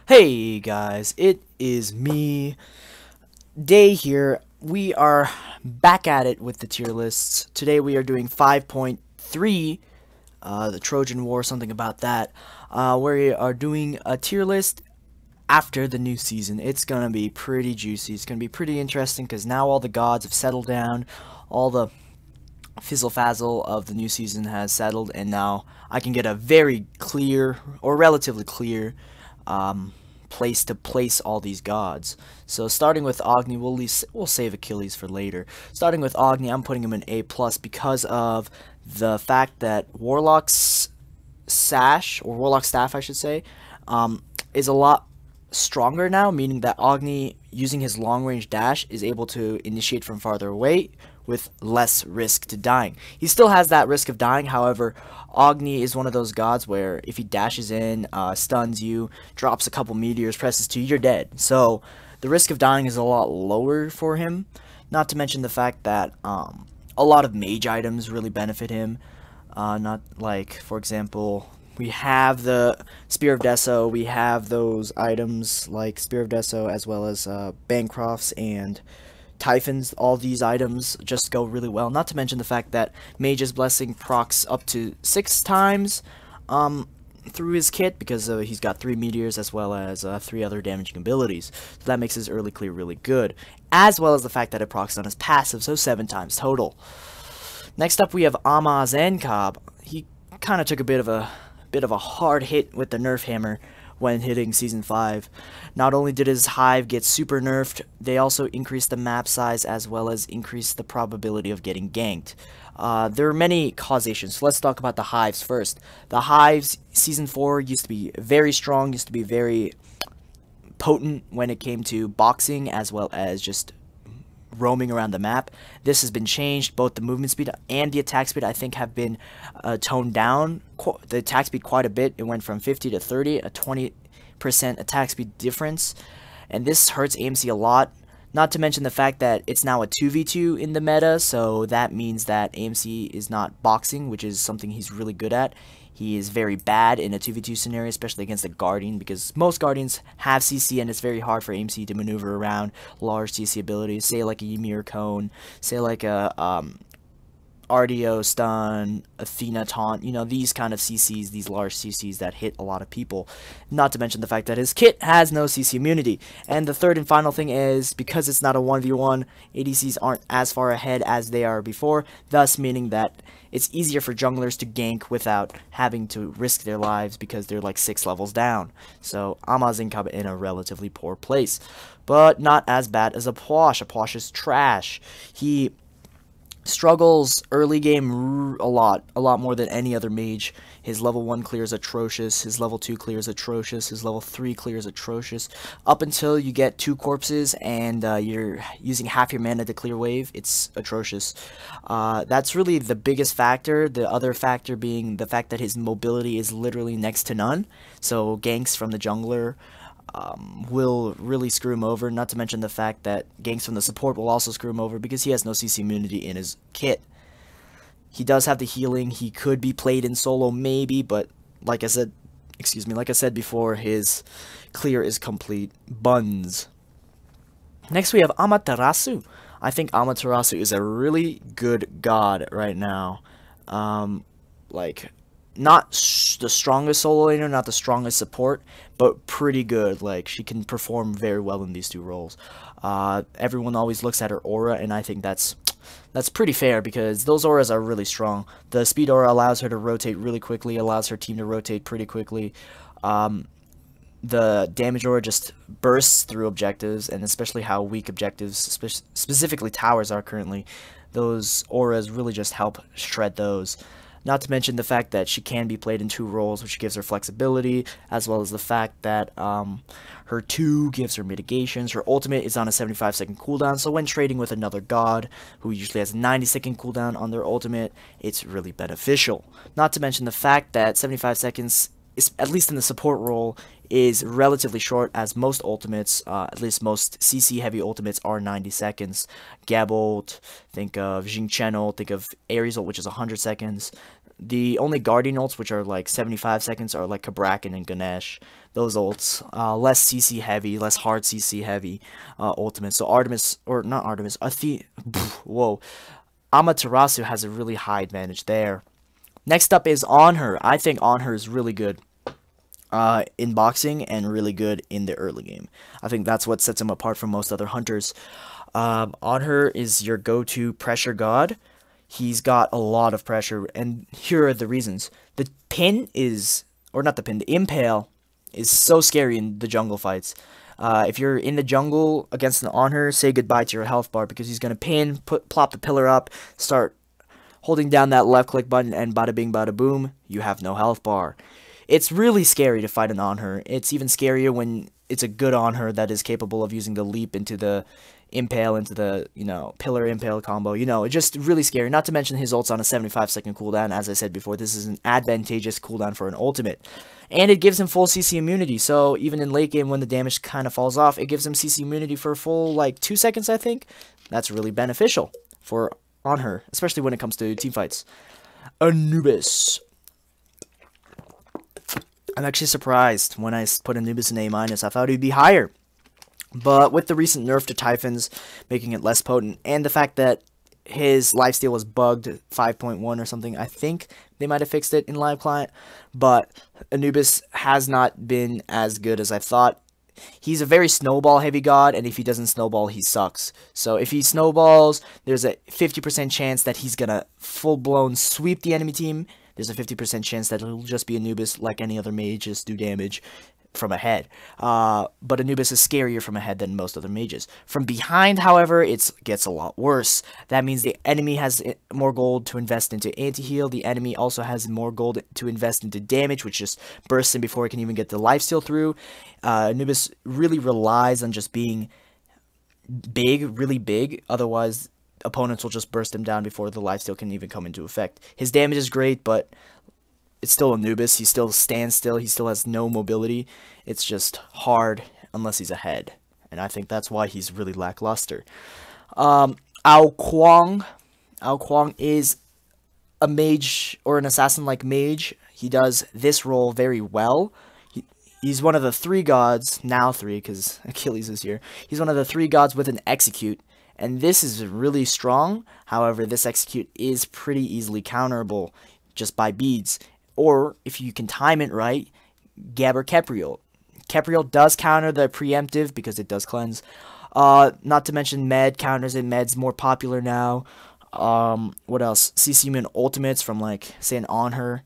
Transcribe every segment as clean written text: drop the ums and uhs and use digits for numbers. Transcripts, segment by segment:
Hey guys, it is me, Day here. We are back at it with the tier lists. Today we are doing 5.3, the Trojan War, something about that. We are doing a tier list after the new season. It's gonna be pretty juicy. It's gonna be pretty interesting because now all the gods have settled down, all the fizzle fazzle of the new season has settled, and now I can get a very clear, or relatively clear, place to place all these gods. So starting with Agni, we'll save Achilles for later. Starting with Agni, I'm putting him in A+ because of the fact that Warlock's sash, or Warlock staff I should say, is a lot stronger now, meaning that Agni, using his long range dash, is able to initiate from farther away with less risk to dying. He still has that risk of dying, however, Agni is one of those gods where if he dashes in, stuns you, drops a couple meteors, presses 2, you're dead. So the risk of dying is a lot lower for him, not to mention the fact that a lot of mage items really benefit him. Not like, for example, we have the Spear of Deso, we have those items like Spear of Deso as well as Bancrofts and Typhons. All these items just go really well, not to mention the fact that Mage's Blessing procs up to 6 times through his kit because he's got 3 meteors as well as 3 other damaging abilities. So that makes his early clear really good, as well as the fact that it procs on his passive, so 7 times total. Next up we have Armas and Cobb. He kind of took a bit of a hard hit with the nerf hammer when hitting Season 5. Not only did his hive get super nerfed, they also increased the map size as well as increased the probability of getting ganked. There are many causations, so let's talk about the hives first. The hives, Season 4 used to be very strong, used to be very potent when it came to boxing as well as just roaming around the map. This has been changed. Both the movement speed and the attack speed, I think, have been toned down. The attack speed quite a bit. It went from 50 to 30, a 20% attack speed difference, and this hurts AMC a lot. Not to mention the fact that it's now a 2v2 in the meta, so that means that AMC is not boxing, which is something he's really good at. He is very bad in a 2v2 scenario, especially against a Guardian, because most Guardians have CC, and it's very hard for AMC to maneuver around large CC abilities, say like a Ymir Cone, say like a RDO stun, Athena taunt, you know, these kind of CCs, these large CCs that hit a lot of people. Not to mention the fact that his kit has no CC immunity. And the third and final thing is, because it's not a 1v1, ADCs aren't as far ahead as they are before, thus meaning that it's easier for junglers to gank without having to risk their lives because they're like 6 levels down. So Amaz and Cupid in a relatively poor place, but not as bad as Apwash. Apwash is trash. He struggles early game a lot more than any other mage. His level 1 clear is atrocious, his level 2 clear is atrocious, his level 3 clear is atrocious. Up until you get 2 corpses and you're using half your mana to clear wave, it's atrocious. That's really the biggest factor, the other factor being the fact that his mobility is literally next to none, so ganks from the jungler will really screw him over, not to mention the fact that ganks from the support will also screw him over because he has no CC immunity in his kit. He does have the healing, he could be played in solo maybe, but like I said before, his clear is complete buns. Next we have Amaterasu. I think Amaterasu is a really good god right now. Not the strongest solo laner, not the strongest support, but pretty good. Like, she can perform very well in these 2 roles. Everyone always looks at her aura, and I think that's pretty fair because those auras are really strong. The speed aura allows her to rotate really quickly, allows her team to rotate pretty quickly. The damage aura just bursts through objectives, and especially how weak objectives, specifically towers, are currently. Those auras really just help shred those. Not to mention the fact that she can be played in 2 roles, which gives her flexibility, as well as the fact that her 2 gives her mitigations. Her ultimate is on a 75-second cooldown, so when trading with another god, who usually has a 90-second cooldown on their ultimate, it's really beneficial. Not to mention the fact that 75 seconds, at least in the support role, is relatively short, as most ultimates, at least most CC heavy ultimates, are 90 seconds. Gab ult, think of Jing Chen ult, think of Ares ult, which is 100 seconds. The only Guardian ults, which are like 75 seconds, are like Cabrakan and Ganesh. Those ults, less CC heavy, less hard CC heavy ultimate. So Artemis, or not Artemis, whoa. Amaterasu has a really high advantage there. Next up is On Her. I think On Her is really good in boxing and really good in the early game. I think that's what sets him apart from most other hunters. On Her is your go-to pressure god. He's got a lot of pressure, and here are the reasons. The pin is, or not the pin, the impale is so scary in the jungle fights. If you're in the jungle against an On Her, say goodbye to your health bar, because he's going to pin, plop the pillar up, start holding down that left click button, and bada bing bada boom, you have no health bar. It's really scary to fight an On Her. It's even scarier when it's a good On Her that is capable of using the leap into the impale, into the, pillar impale combo. It's just really scary. Not to mention his ult's on a 75-second cooldown. As I said before, this is an advantageous cooldown for an ultimate. And it gives him full CC immunity, so even in late game when the damage kind of falls off, it gives him CC immunity for a full, 2 seconds, I think. That's really beneficial for On Her, especially when it comes to teamfights. Anubis. I'm actually surprised when I put Anubis in A-. I thought he'd be higher. But with the recent nerf to Typhons, making it less potent, and the fact that his lifesteal was bugged 5.1 or something, I think they might have fixed it in live client, but Anubis has not been as good as I thought. He's a very snowball heavy god, and if he doesn't snowball, he sucks. So if he snowballs, there's a 50% chance that he's gonna full-blown sweep the enemy team. There's a 50% chance that it'll just be Anubis like any other mages do damage from ahead. But Anubis is scarier from ahead than most other mages. From behind, however, it gets a lot worse. That means the enemy has more gold to invest into anti-heal. The enemy also has more gold to invest into damage, which just bursts him before he can even get the lifesteal through. Anubis really relies on just being big, really big. Otherwise, opponents will just burst him down before the lifesteal can even come into effect. His damage is great, but it's still Anubis. He still stands still. He still has no mobility. It's just hard unless he's ahead. And I think that's why he's really lackluster. Ao Kuang. Ao Kuang is a mage or an assassin-like mage. He does this role very well. He's one of the 3 gods, now 3 because Achilles is here. He's one of the 3 gods with an execute. And this is really strong. However, this execute is pretty easily counterable just by beads. Or, if you can time it right, Gabber Kepriel. Kepriel does counter the preemptive because it does cleanse. Not to mention Med counters it. Med's more popular now. What else? CC Iman ultimates from, say, an On Her.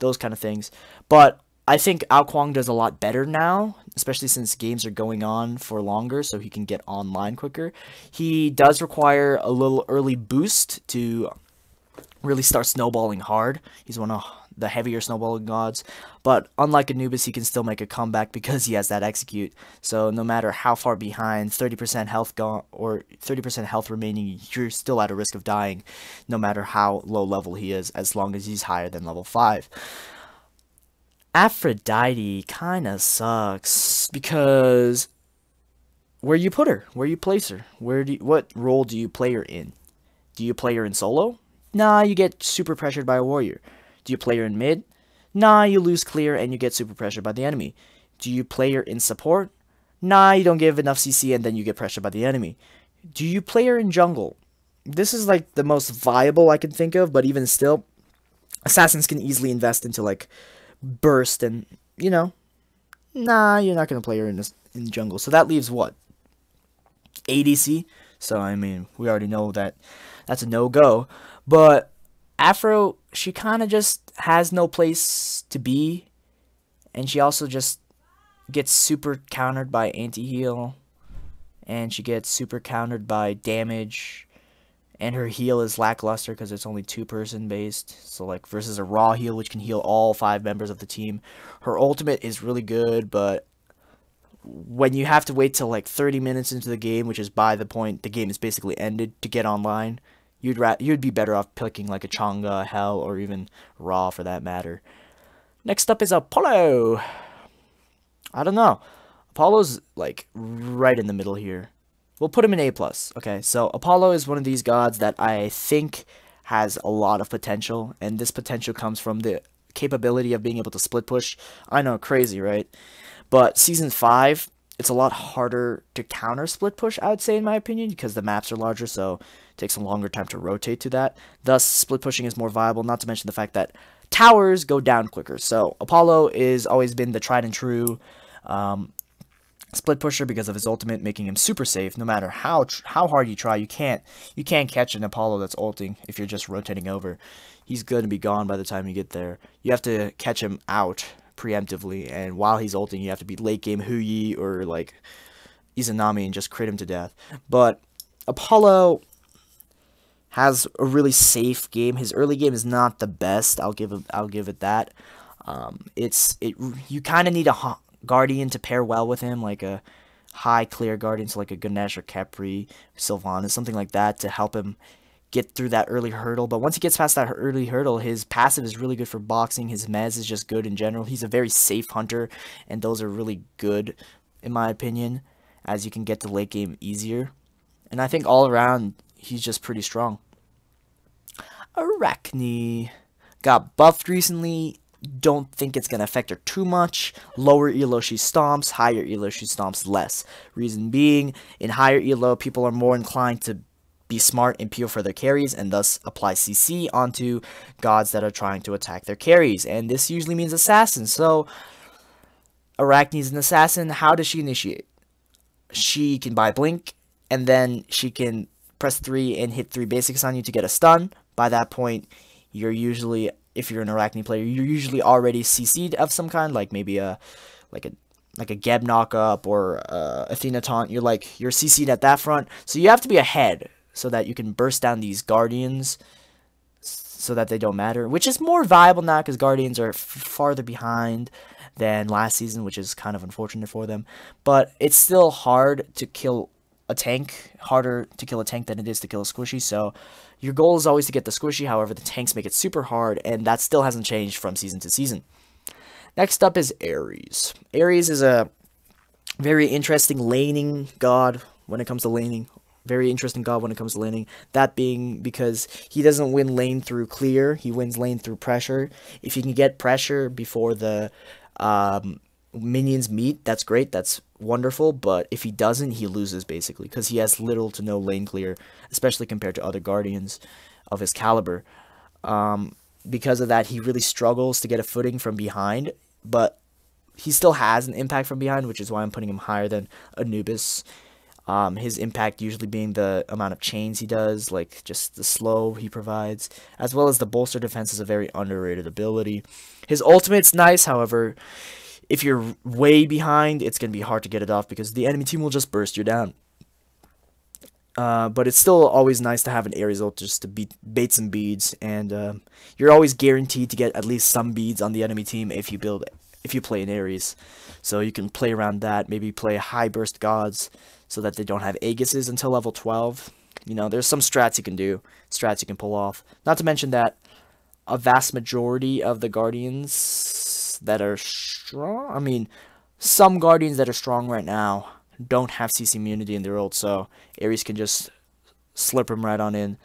Those kind of things. But I think Ao Kuang does a lot better now, especially since games are going on for longer, so he can get online quicker. He does require a little early boost to really start snowballing hard. He's one of the heavier snowballing gods, but unlike Anubis, he can still make a comeback because he has that execute. So no matter how far behind, 30% health gone or 30% health remaining, you're still at a risk of dying, no matter how low level he is, as long as he's higher than level 5. Aphrodite kind of sucks because where you put her, where you place her, what role do you play her in? Do you play her in solo? Nah, you get super pressured by a warrior. Do you play her in mid? Nah, you lose clear and you get super pressured by the enemy. Do you play her in support? Nah, you don't give enough CC and then you get pressured by the enemy. Do you play her in jungle? This is the most viable I can think of, but even still, assassins can easily invest into burst and, nah, you're not going to play her in jungle. So that leaves what? ADC? So, I mean, we already know that that's a no-go. But Afro, she kind of just has no place to be. And she also just gets super countered by anti-heal. And she gets super countered by damage. And her heal is lackluster because it's only 2-person based. So, versus a raw heal, which can heal all 5 members of the team. Her ultimate is really good, but when you have to wait till 30 minutes into the game, which is by the point the game is basically ended, to get online, you'd be better off picking a Chang'e, Hell, or even Raw for that matter. Next up is Apollo. I don't know. Apollo's right in the middle here. We'll put him in A+. Okay, so Apollo is one of these gods that I think has a lot of potential, and this potential comes from the capability of being able to split push. I know, crazy, right? But Season 5, it's a lot harder to counter split push, I would say, in my opinion, because the maps are larger, so it takes a longer time to rotate to that. Thus, split pushing is more viable, not to mention the fact that towers go down quicker. So Apollo is always been the tried and true split pusher because of his ultimate, making him super safe. No matter how hard you try, you can't catch an Apollo that's ulting if you're just rotating over. He's going to be gone by the time you get there. You have to catch him out preemptively, and while he's ulting, you have to be late game Huyi or like Izanami and just crit him to death. But Apollo has a really safe game. His early game is not the best. I'll give it that. You kind of need a Guardian to pair well with him, like a high clear Guardian, so like a Ganesh or Capri, Sylvanas, something like that to help him get through that early hurdle. But once he gets past that early hurdle, his passive is really good for boxing. His mez is just good in general. He's a very safe hunter, and those are really good, in my opinion, as you can get to late game easier. And I think all around, he's just pretty strong. Arachne got buffed recently. Don't think it's going to affect her too much. Lower elo she stomps, higher elo she stomps less. Reason being, in higher elo, people are more inclined to be smart and peel for their carries, and thus apply CC onto gods that are trying to attack their carries. And this usually means assassins. So, Arachne's an assassin. How does she initiate? She can buy Blink, and then she can press 3 and hit 3 basics on you to get a stun. By that point, you're usually, if you're an Arachne player, you're usually already CC'd of some kind, like maybe a Geb knockup or Athena taunt. You're CC'd at that front, so you have to be ahead so that you can burst down these Guardians so that they don't matter, which is more viable now because Guardians are farther behind than last season, which is kind of unfortunate for them. But it's still hard to kill a tank, harder to kill a tank than it is to kill a squishy, so your goal is always to get the squishy. However, the tanks make it super hard, and that still hasn't changed from season to season. Next up is Ares. Ares is a very interesting laning god when it comes to laning. Very interesting god when it comes to laning. That being because he doesn't win lane through clear, he wins lane through pressure. If you can get pressure before the minions meet, that's great, that's wonderful, but if he doesn't, he loses basically, because he has little to no lane clear, especially compared to other guardians of his caliber. Because of that, he really struggles to get a footing from behind, but he still has an impact from behind, which is why I'm putting him higher than Anubis. His impact usually being the amount of chains he does, like just the slow he provides, as well as the bolster defense is a very underrated ability. His ultimate's nice, however, if you're way behind, it's going to be hard to get it off because the enemy team will just burst you down. But it's still always nice to have an Ares ult just to bait some beads, and you're always guaranteed to get at least some beads on the enemy team if you play an Ares. So you can play around that, maybe play high burst gods so that they don't have Aegises until level 12. You know, there's some strats you can do, strats you can pull off. Not to mention that a vast majority of the guardians that are strong, I mean, some guardians that are strong right now don't have CC immunity in their ult, so Ares can just slip him right on in.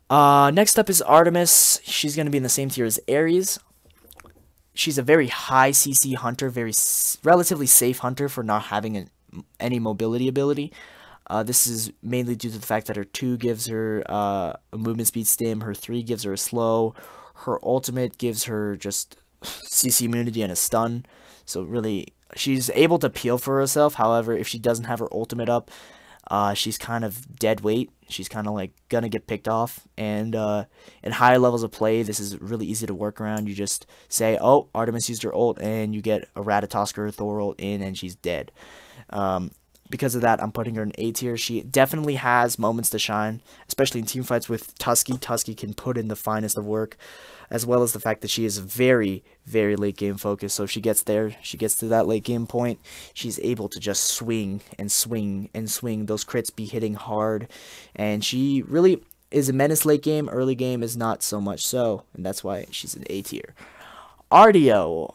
Next up is Artemis. She's going to be in the same tier as Ares. She's a very high CC hunter, relatively safe hunter for not having any mobility ability. This is mainly due to the fact that her 2 gives her a movement speed stim, her 3 gives her a slow, her ultimate gives her just CC immunity and a stun. So really, she's able to peel for herself. However, if she doesn't have her ultimate up, she's kind of dead weight. She's kind of like gonna get picked off. And in higher levels of play, this is really easy to work around. You just say, oh, Artemis used her ult, and you get a Ratatosker Thor ult in, and she's dead. Because of that, I'm putting her in A tier. She definitely has moments to shine, especially in teamfights with Tusky. Tusky can put in the finest of work, as well as the fact that she is very, very late game focused. So if she gets there, she gets to that late game point, she's able to just swing and swing and swing. Those crits be hitting hard, and she really is a menace late game. Early game is not so much so, and that's why she's in A tier. Artio,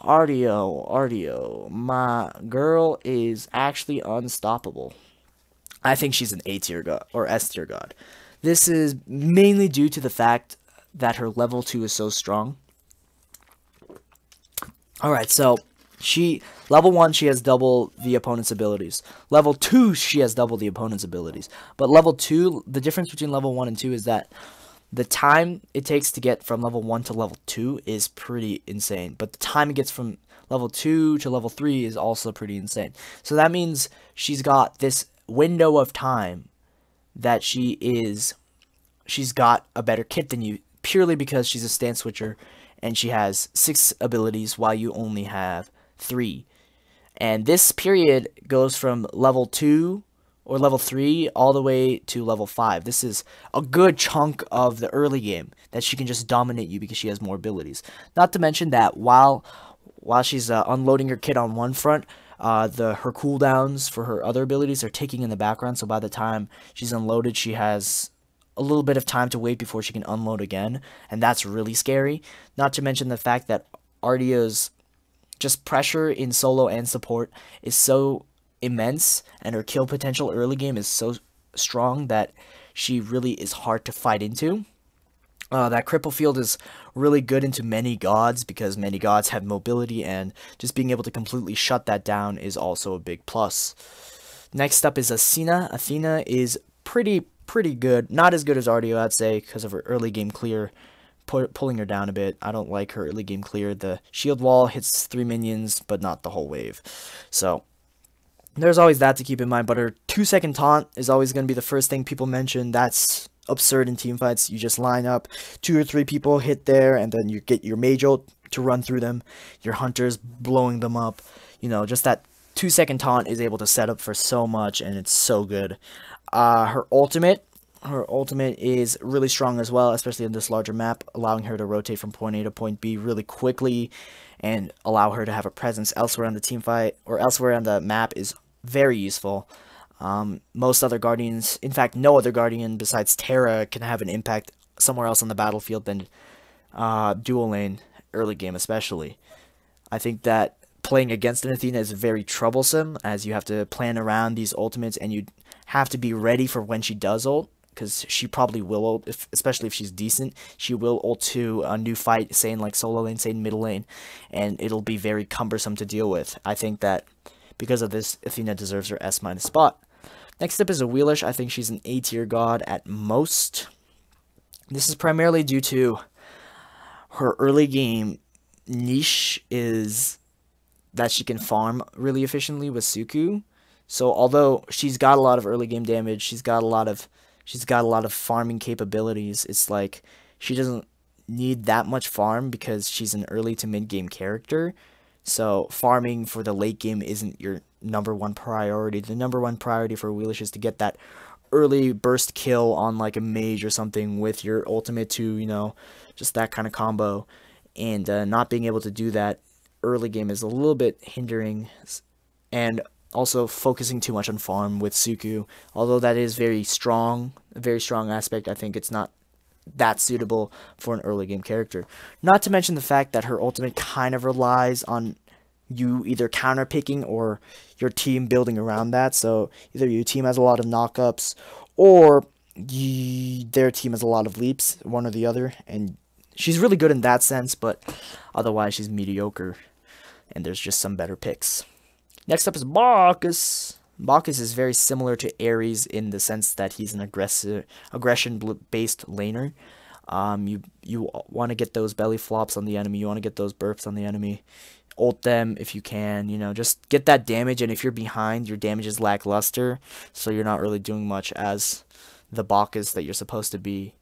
my girl is actually unstoppable. I think she's an A tier god, or S tier god. This is mainly due to the fact that her level 2 is so strong. Alright, so level 1, she has double the opponent's abilities. Level 2, she has double the opponent's abilities. But level 2, the difference between level 1 and 2 is that the time it takes to get from level 1 to level 2 is pretty insane. But the time it gets from level 2 to level 3 is also pretty insane. So that means she's got this window of time that she's got a better kit than you, purely because she's a stance switcher and she has 6 abilities while you only have 3. And this period goes from level 2 or level 3 all the way to level 5. This is a good chunk of the early game that she can just dominate you because she has more abilities. Not to mention that while she's unloading her kit on one front, her cooldowns for her other abilities are ticking in the background, so by the time she's unloaded, she has a little bit of time to wait before she can unload again, and that's really scary. Not to mention the fact that Ardia's just pressure in solo and support is so immense, and her kill potential early game is so strong that she really is hard to fight into. That cripple field is really good into many gods because many gods have mobility, and just being able to completely shut that down is also a big plus. Next up is Athena. Athena is pretty good. Not as good as Ardia, I'd say, because of her early game clear, pulling her down a bit. I don't like her early game clear. The shield wall hits 3 minions, but not the whole wave. So there's always that to keep in mind, but her 2-second taunt is always going to be the first thing people mention. That's absurd in teamfights. You just line up 2 or 3 people, hit there, and then you get your mage ult to run through them, your hunters blowing them up. You know, just that 2-second taunt is able to set up for so much, and it's so good. Her ultimate is really strong as well, especially in this larger map, allowing her to rotate from point A to point B really quickly and allow her to have a presence elsewhere on the teamfight or elsewhere on the map is very useful. Most other guardians, in fact, no other guardian besides Terra can have an impact somewhere else on the battlefield than dual lane, early game especially. I think that playing against an Athena is very troublesome, as you have to plan around these ultimates, and you have to be ready for when she does ult, because she probably will ult, especially if she's decent. She will ult to a new fight, say in like solo lane, say in middle lane, and it'll be very cumbersome to deal with. I think that because of this, Athena deserves her S- spot. Next up is a Wheelish. I think she's an A tier god at most. This is primarily due to her early game niche is that she can farm really efficiently with Suku. So although she's got a lot of early game damage, she's got a lot of farming capabilities. It's like she doesn't need that much farm because she's an early to mid game character. So farming for the late game isn't your #1 priority. The #1 priority for Wheelish is to get that early burst kill on like a mage or something with your ultimate to, you know, just that kind of combo. And not being able to do that early game is a little bit hindering, and also focusing too much on farm with Suku. Although that is very strong, a very strong aspect, I think it's not that suitable for an early game character. Not to mention the fact that her ultimate kind of relies on you either counter picking or your team building around that. So either your team has a lot of knockups or their team has a lot of leaps, one or the other. And she's really good in that sense, but otherwise she's mediocre. And there's just some better picks. Next up is Bacchus. Bacchus is very similar to Ares in the sense that he's an aggression-based laner. You want to get those belly flops on the enemy. You want to get those burps on the enemy. Ult them if you can. You know, just get that damage. And if you're behind, your damage is lackluster, so you're not really doing much as the Bacchus that you're supposed to be.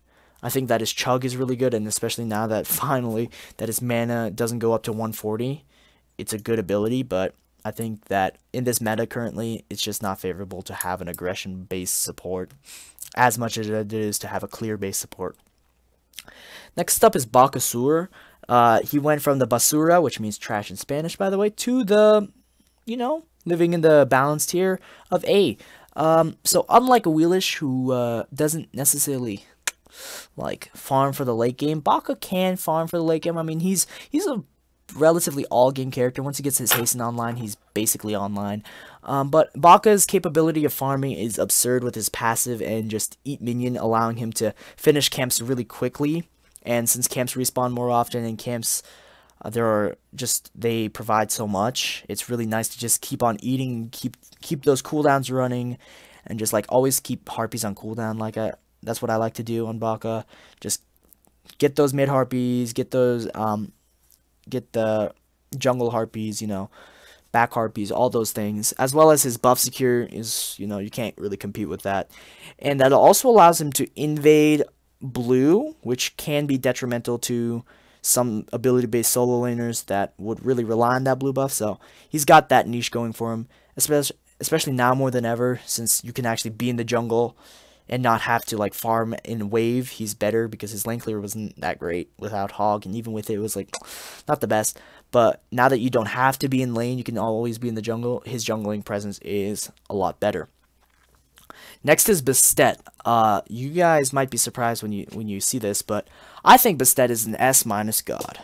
I think that his chug is really good, and especially now that finally that his mana doesn't go up to 140, it's a good ability, but I think that in this meta currently, it's just not favorable to have an aggression-based support as much as it is to have a clear-based support. Next up is Bacchusur. He went from the basura, which means trash in Spanish, by the way, to the, you know, living in the balanced tier of A. So unlike a Wheelish who doesn't necessarily like farm for the late game, Bacchus can farm for the late game. I mean, he's a relatively all-game character. Once he gets his hasten online, he's basically online. But Bacchus' capability of farming is absurd with his passive and just eat minion, allowing him to finish camps really quickly. And since camps respawn more often and camps they provide so much, it's really nice to just keep on eating, keep those cooldowns running, and just like always keep harpies on cooldown. That's what I like to do on Bacchus. Just get those mid harpies, get the jungle harpies, back harpies, all those things, as well as his buff secure is, you can't really compete with that. And that also allows him to invade blue, which can be detrimental to some ability-based solo laners that would really rely on that blue buff. So he's got that niche going for him, especially now more than ever, since you can actually be in the jungle and not have to like farm in wave. He's better because his lane clear wasn't that great without Hog, and even with it, it was like not the best. But now that you don't have to be in lane, you can always be in the jungle. His jungling presence is a lot better. Next is Beset. You guys might be surprised when you see this, but I think Beset is an S- god.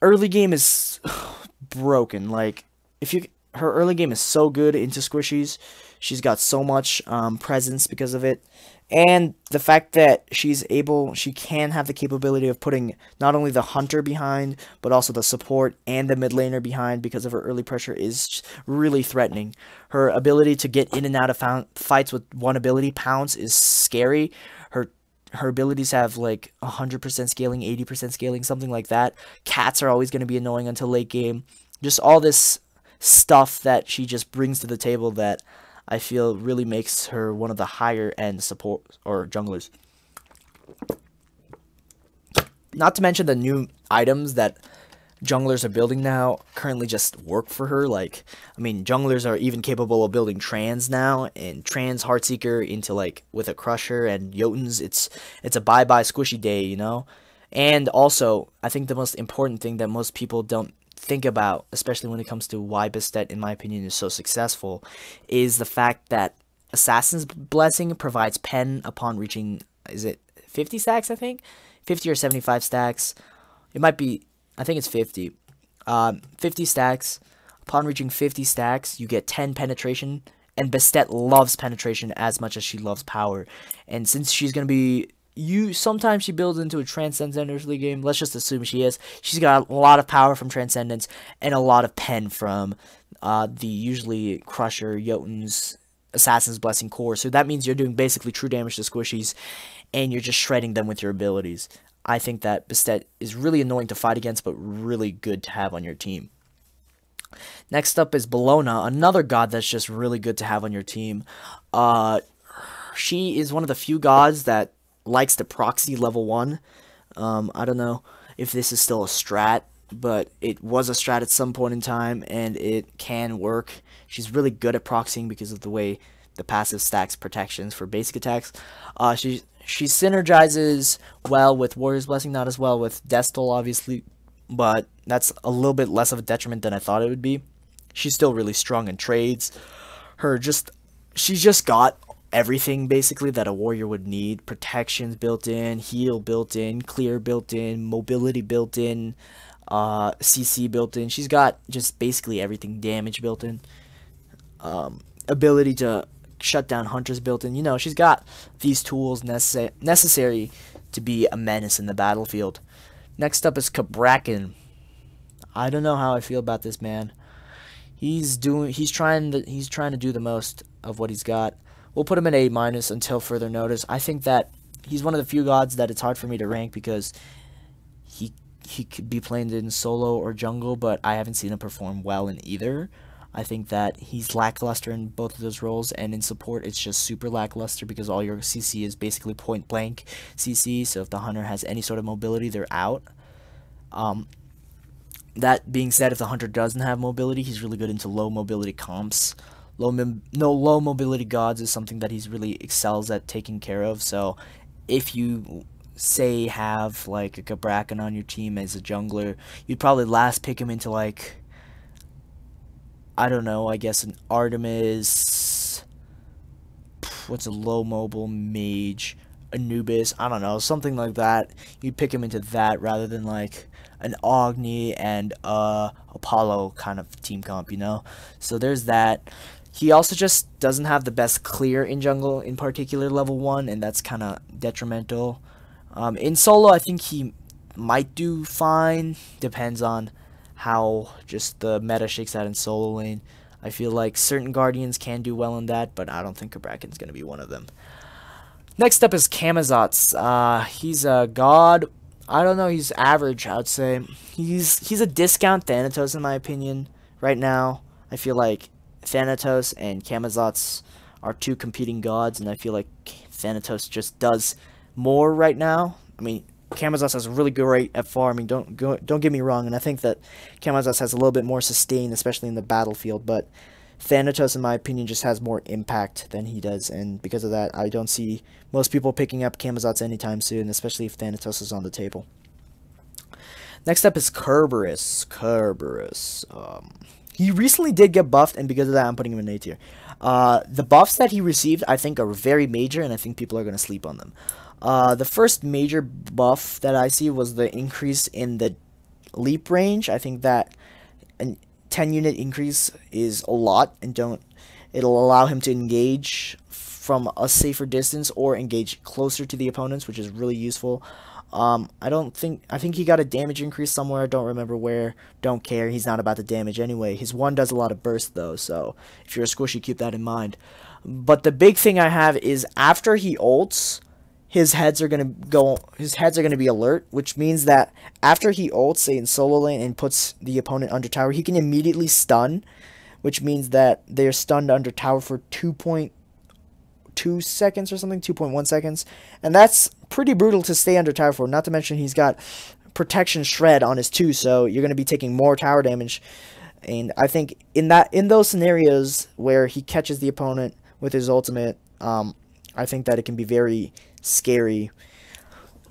Early game is broken. Like her early game is so good into squishies. She's got so much presence because of it. And the fact that she can have the capability of putting not only the hunter behind, but also the support and the mid laner behind because of her early pressure is really threatening. Her ability to get in and out of fights with one ability, Pounce, is scary. Her abilities have like 100% scaling, 80% scaling, something like that. Cats are always going to be annoying until late game. Just all this stuff that she just brings to the table that I feel really makes her one of the higher end support or junglers. Not to mention the new items that junglers are building now currently just work for her. Like, I mean, junglers are even capable of building trans now, and trans Heartseeker into like with a crusher and Jotuns. It's a bye-bye squishy day, And also, I think the most important thing that most people don't think about, especially when it comes to why Beset, in my opinion, is so successful, is the fact that Assassin's Blessing provides pen upon reaching, is it 50 stacks, I think? 50 or 75 stacks. It might be, I think it's 50. 50 stacks. Upon reaching 50 stacks, you get 10 penetration, and Beset loves penetration as much as she loves power. And since she's going to be sometimes she builds into a Transcendence early game. Let's just assume she is. She's got a lot of power from Transcendence and a lot of pen from the usually Crusher, Jotuns, Assassin's Blessing core. So that means you're doing basically true damage to squishies, and you're just shredding them with your abilities. I think that Beset is really annoying to fight against, but really good to have on your team. Next up is Bellona, another god that's just really good to have on your team. She is one of the few gods that likes to proxy level 1. I don't know if this is still a strat, but it was a strat at some point in time, and it can work. She's really good at proxying because of the way the passive stacks protections for basic attacks. She synergizes well with Warrior's Blessing, not as well with Destal, obviously, but that's a little bit less of a detriment than I thought it would be. She's still really strong in trades. She's just got everything basically that a warrior would need. Protections built in, heal built in, clear built in, mobility built in, CC built in. She's got just basically everything. Damage built in, ability to shut down hunters built in. She's got these tools necessary to be a menace in the battlefield. Next up is Cabrakan. I don't know how I feel about this man. He's trying to do the most of what he's got. We'll put him at A- until further notice. I think that he's one of the few gods that it's hard for me to rank because he could be played in solo or jungle, but I haven't seen him perform well in either. I think that he's lackluster in both of those roles, and in support it's just super lackluster because all your CC is basically point blank CC, so if the hunter has any sort of mobility, they're out. That being said, if the hunter doesn't have mobility, he's really good into low mobility comps. Low mobility gods is something that he's really excels at taking care of. So if you say have like a Cabrakan on your team as a jungler, you'd probably last pick him into like, I don't know, I guess an Artemis. What's a low mobile mage? Anubis, I don't know, something like that. You'd pick him into that rather than like an Agni and Apollo kind of team comp, you know? So there's that. He also just doesn't have the best clear in jungle, in particular level 1, and that's kind of detrimental. In solo, I think he might do fine. Depends on how just the meta shakes out in solo lane. I feel like certain Guardians can do well in that, but I don't think Cabrakan's going to be one of them. Next up is Camazotz. He's a god. I don't know, he's average, I would say. He's a discount Thanatos in my opinion right now. I feel like Thanatos and Camazotz are two competing gods, and I feel like Thanatos just does more right now. I mean, Camazotz has a really good rate at farming, don't get me wrong, and I think that Camazotz has a little bit more sustain, especially in the battlefield, but Thanatos, in my opinion, just has more impact than he does, and because of that, I don't see most people picking up Camazotz anytime soon, especially if Thanatos is on the table. Next up is Kerberos. He recently did get buffed, and because of that, I'm putting him in A tier. The buffs that he received, I think, are very major, and I think people are going to sleep on them. The first major buff that I see was the increase in the leap range. I think that a 10-unit increase is a lot, and it'll allow him to engage from a safer distance or engage closer to the opponents, which is really useful. I think he got a damage increase somewhere, I don't remember where, don't care, he's not about the damage anyway. His 1 does a lot of burst though, so if you're a squishy, keep that in mind. But the big thing I have is after he ults, his heads are gonna be alert, which means that after he ults, say in solo lane, and puts the opponent under tower, he can immediately stun, which means that they're stunned under tower for 2.2 seconds or something, 2.1 seconds, and that's pretty brutal to stay under tower for. Not to mention he's got protection shred on his 2, so you're gonna be taking more tower damage. And I think in those scenarios where he catches the opponent with his ultimate, I think that it can be very scary.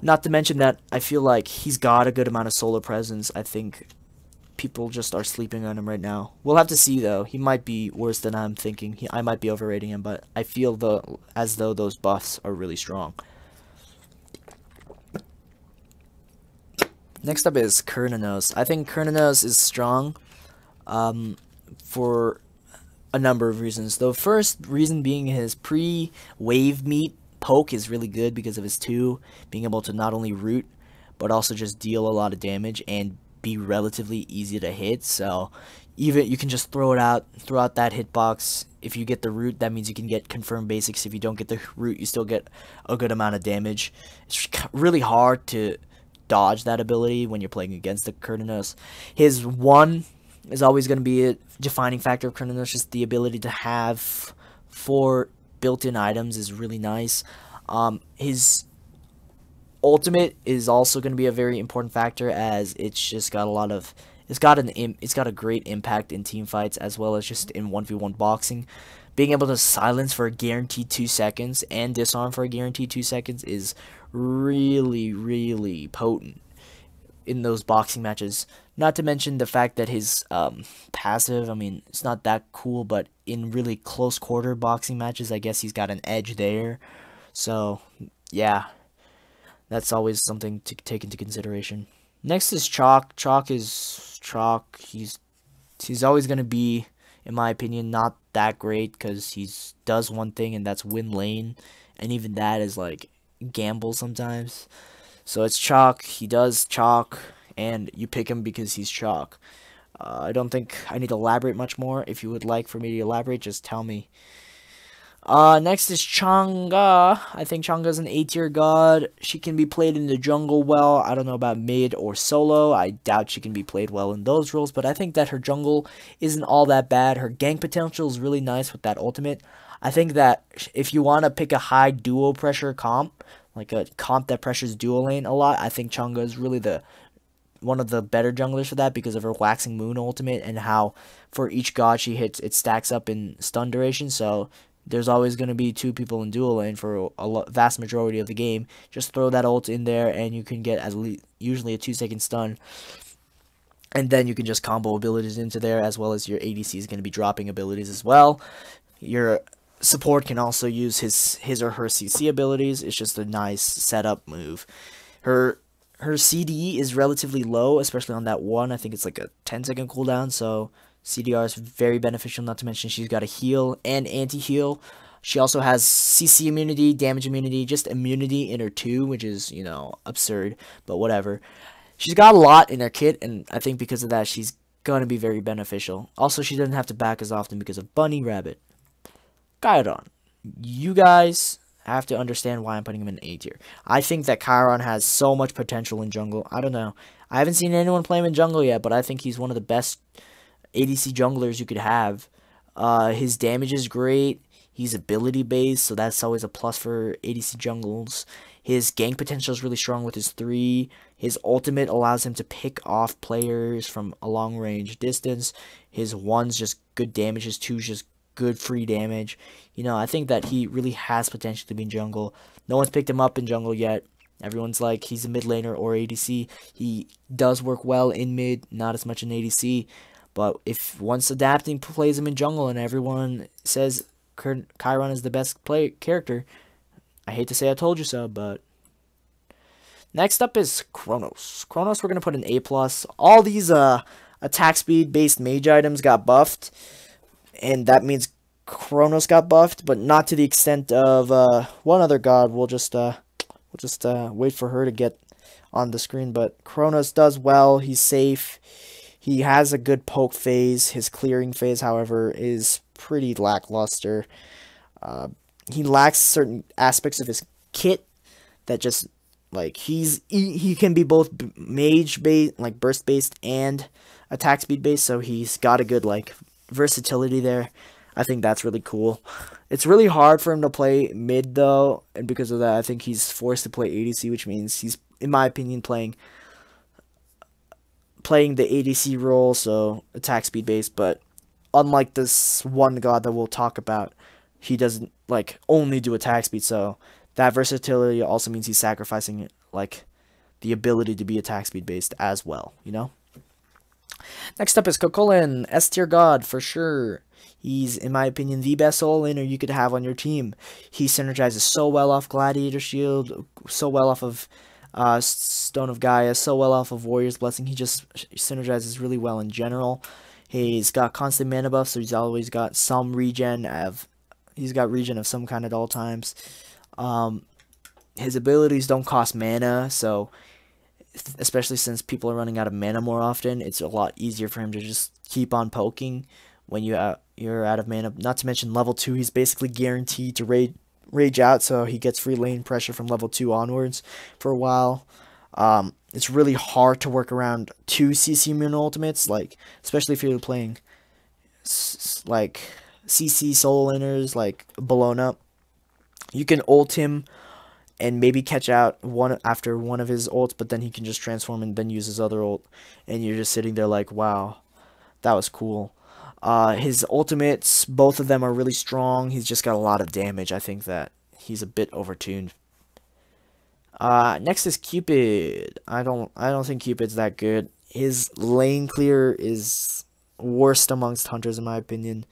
Not to mention that I feel like he's got a good amount of solo presence. I think people just are sleeping on him right now. We'll have to see though. He might be worse than I'm thinking. I might be overrating him, but I feel as though those buffs are really strong. Next up is Cernunnos. I think Cernunnos is strong for a number of reasons. The first reason being his pre-wave meet poke is really good because of his 2 being able to not only root but also just deal a lot of damage and be relatively easy to hit. So even you can just throw out that hitbox. If you get the root, that means you can get confirmed basics. If you don't get the root, you still get a good amount of damage. It's really hard to dodge that ability when you're playing against the Cernunnos. His 1 is always going to be a defining factor of Cernunnos. Just the ability to have 4 built-in items is really nice. His ultimate is also going to be a very important factor, as it's just got a great impact in team fights as well as just in 1v1 boxing. Being able to silence for a guaranteed 2 seconds and disarm for a guaranteed 2 seconds is really potent in those boxing matches. Not to mention the fact that his passive, I mean, it's not that cool, but in really close quarter boxing matches, I guess he's got an edge there. So, yeah, that's always something to take into consideration. Next is Chalk. Chalk is Chalk. He's always going to be, in my opinion, not that great because he does one thing, and that's win lane. And even that is like gamble sometimes. So it's Chalk. He does Chalk, and you pick him because he's Chalk. I don't think I need to elaborate much more. If you would like for me to elaborate, just tell me. Next is Chang'e. I think Chang'e is an A-tier god. She can be played in the jungle well. I don't know about mid or solo. I doubt she can be played well in those roles, but I think that her jungle isn't all that bad. Her gank potential is really nice with that ultimate. I think that if you want to pick a high duo pressure comp, like a comp that pressures duo lane a lot, I think Chang'e is really one of the better junglers for that because of her Waxing Moon ultimate and how for each god she hits, it stacks up in stun duration. So there's always going to be 2 people in duo lane for a vast majority of the game. Just throw that ult in there and you can get usually a 2-second stun. And then you can just combo abilities into there, as well as your ADC is going to be dropping abilities as well. Your support can also use his or her CC abilities. It's just a nice setup move. Her CD is relatively low, especially on that one. I think it's like a 10-second cooldown, so CDR is very beneficial, not to mention she's got a heal and anti-heal. She also has CC immunity, damage immunity, just immunity in her too, which is, you know, absurd, but whatever. She's got a lot in her kit, and I think because of that, she's going to be very beneficial. Also, she doesn't have to back as often because of Bunny Rabbit. Chiron. You guys have to understand why I'm putting him in A tier. I think that Chiron has so much potential in jungle. I don't know. I haven't seen anyone play him in jungle yet, but I think he's one of the best ADC junglers you could have. His damage is great. He's ability based, so that's always a plus for ADC jungles. His gank potential is really strong with his 3. His ultimate allows him to pick off players from a long range distance. His 1's just good damage. His 2's just good free damage. You know, I think that he really has potential to be in jungle. No one's picked him up in jungle yet. Everyone's like, he's a mid laner or ADC. He does work well in mid, not as much in ADC. But if once adapting plays him in jungle and everyone says Chiron is the best character, I hate to say I told you so, but... Next up is Kronos. Kronos we're going to put an A+. All these attack speed based mage items got buffed. And that means Kronos got buffed, but not to the extent of one other god. We'll just wait for her to get on the screen. But Kronos does well. He's safe. He has a good poke phase. His clearing phase, however, is pretty lackluster. He lacks certain aspects of his kit that just like he can be both mage based, like burst based, and attack speed based. So he's got a good like versatility there. I think that's really cool. It's really hard for him to play mid though, and because of that, I think he's forced to play ADC, which means he's, in my opinion, playing the ADC role, so attack speed based. But unlike this one god that we'll talk about, he doesn't like only do attack speed, so that versatility also means he's sacrificing like the ability to be attack speed based as well, you know. Next up is Kokolin, S tier god for sure. He's, in my opinion, the best solo laner you could have on your team. He synergizes so well off Gladiator Shield, so well off of Stone of Gaia, so well off of Warrior's Blessing. He just synergizes really well in general. He's got constant mana buff, so he's always got some regen of... He's got regen of some kind at all times. His abilities don't cost mana, so... Especially since people are running out of mana more often, it's a lot easier for him to just keep on poking when you're out of mana. Not to mention level 2, he's basically guaranteed to rage out, so he gets free lane pressure from level 2 onwards for a while. It's really hard to work around 2 CC immune ultimates, like especially if you're playing like CC solo laners like Bellona. You can ult him and maybe catch out after one of his ults, but then he can just transform and then use his other ult, and you're just sitting there like, wow, that was cool. His ultimates, both of them are really strong. He's just got a lot of damage. I think that he's a bit overtuned. Next is Cupid. I don't think Cupid's that good. His lane clear is worst amongst hunters in my opinion.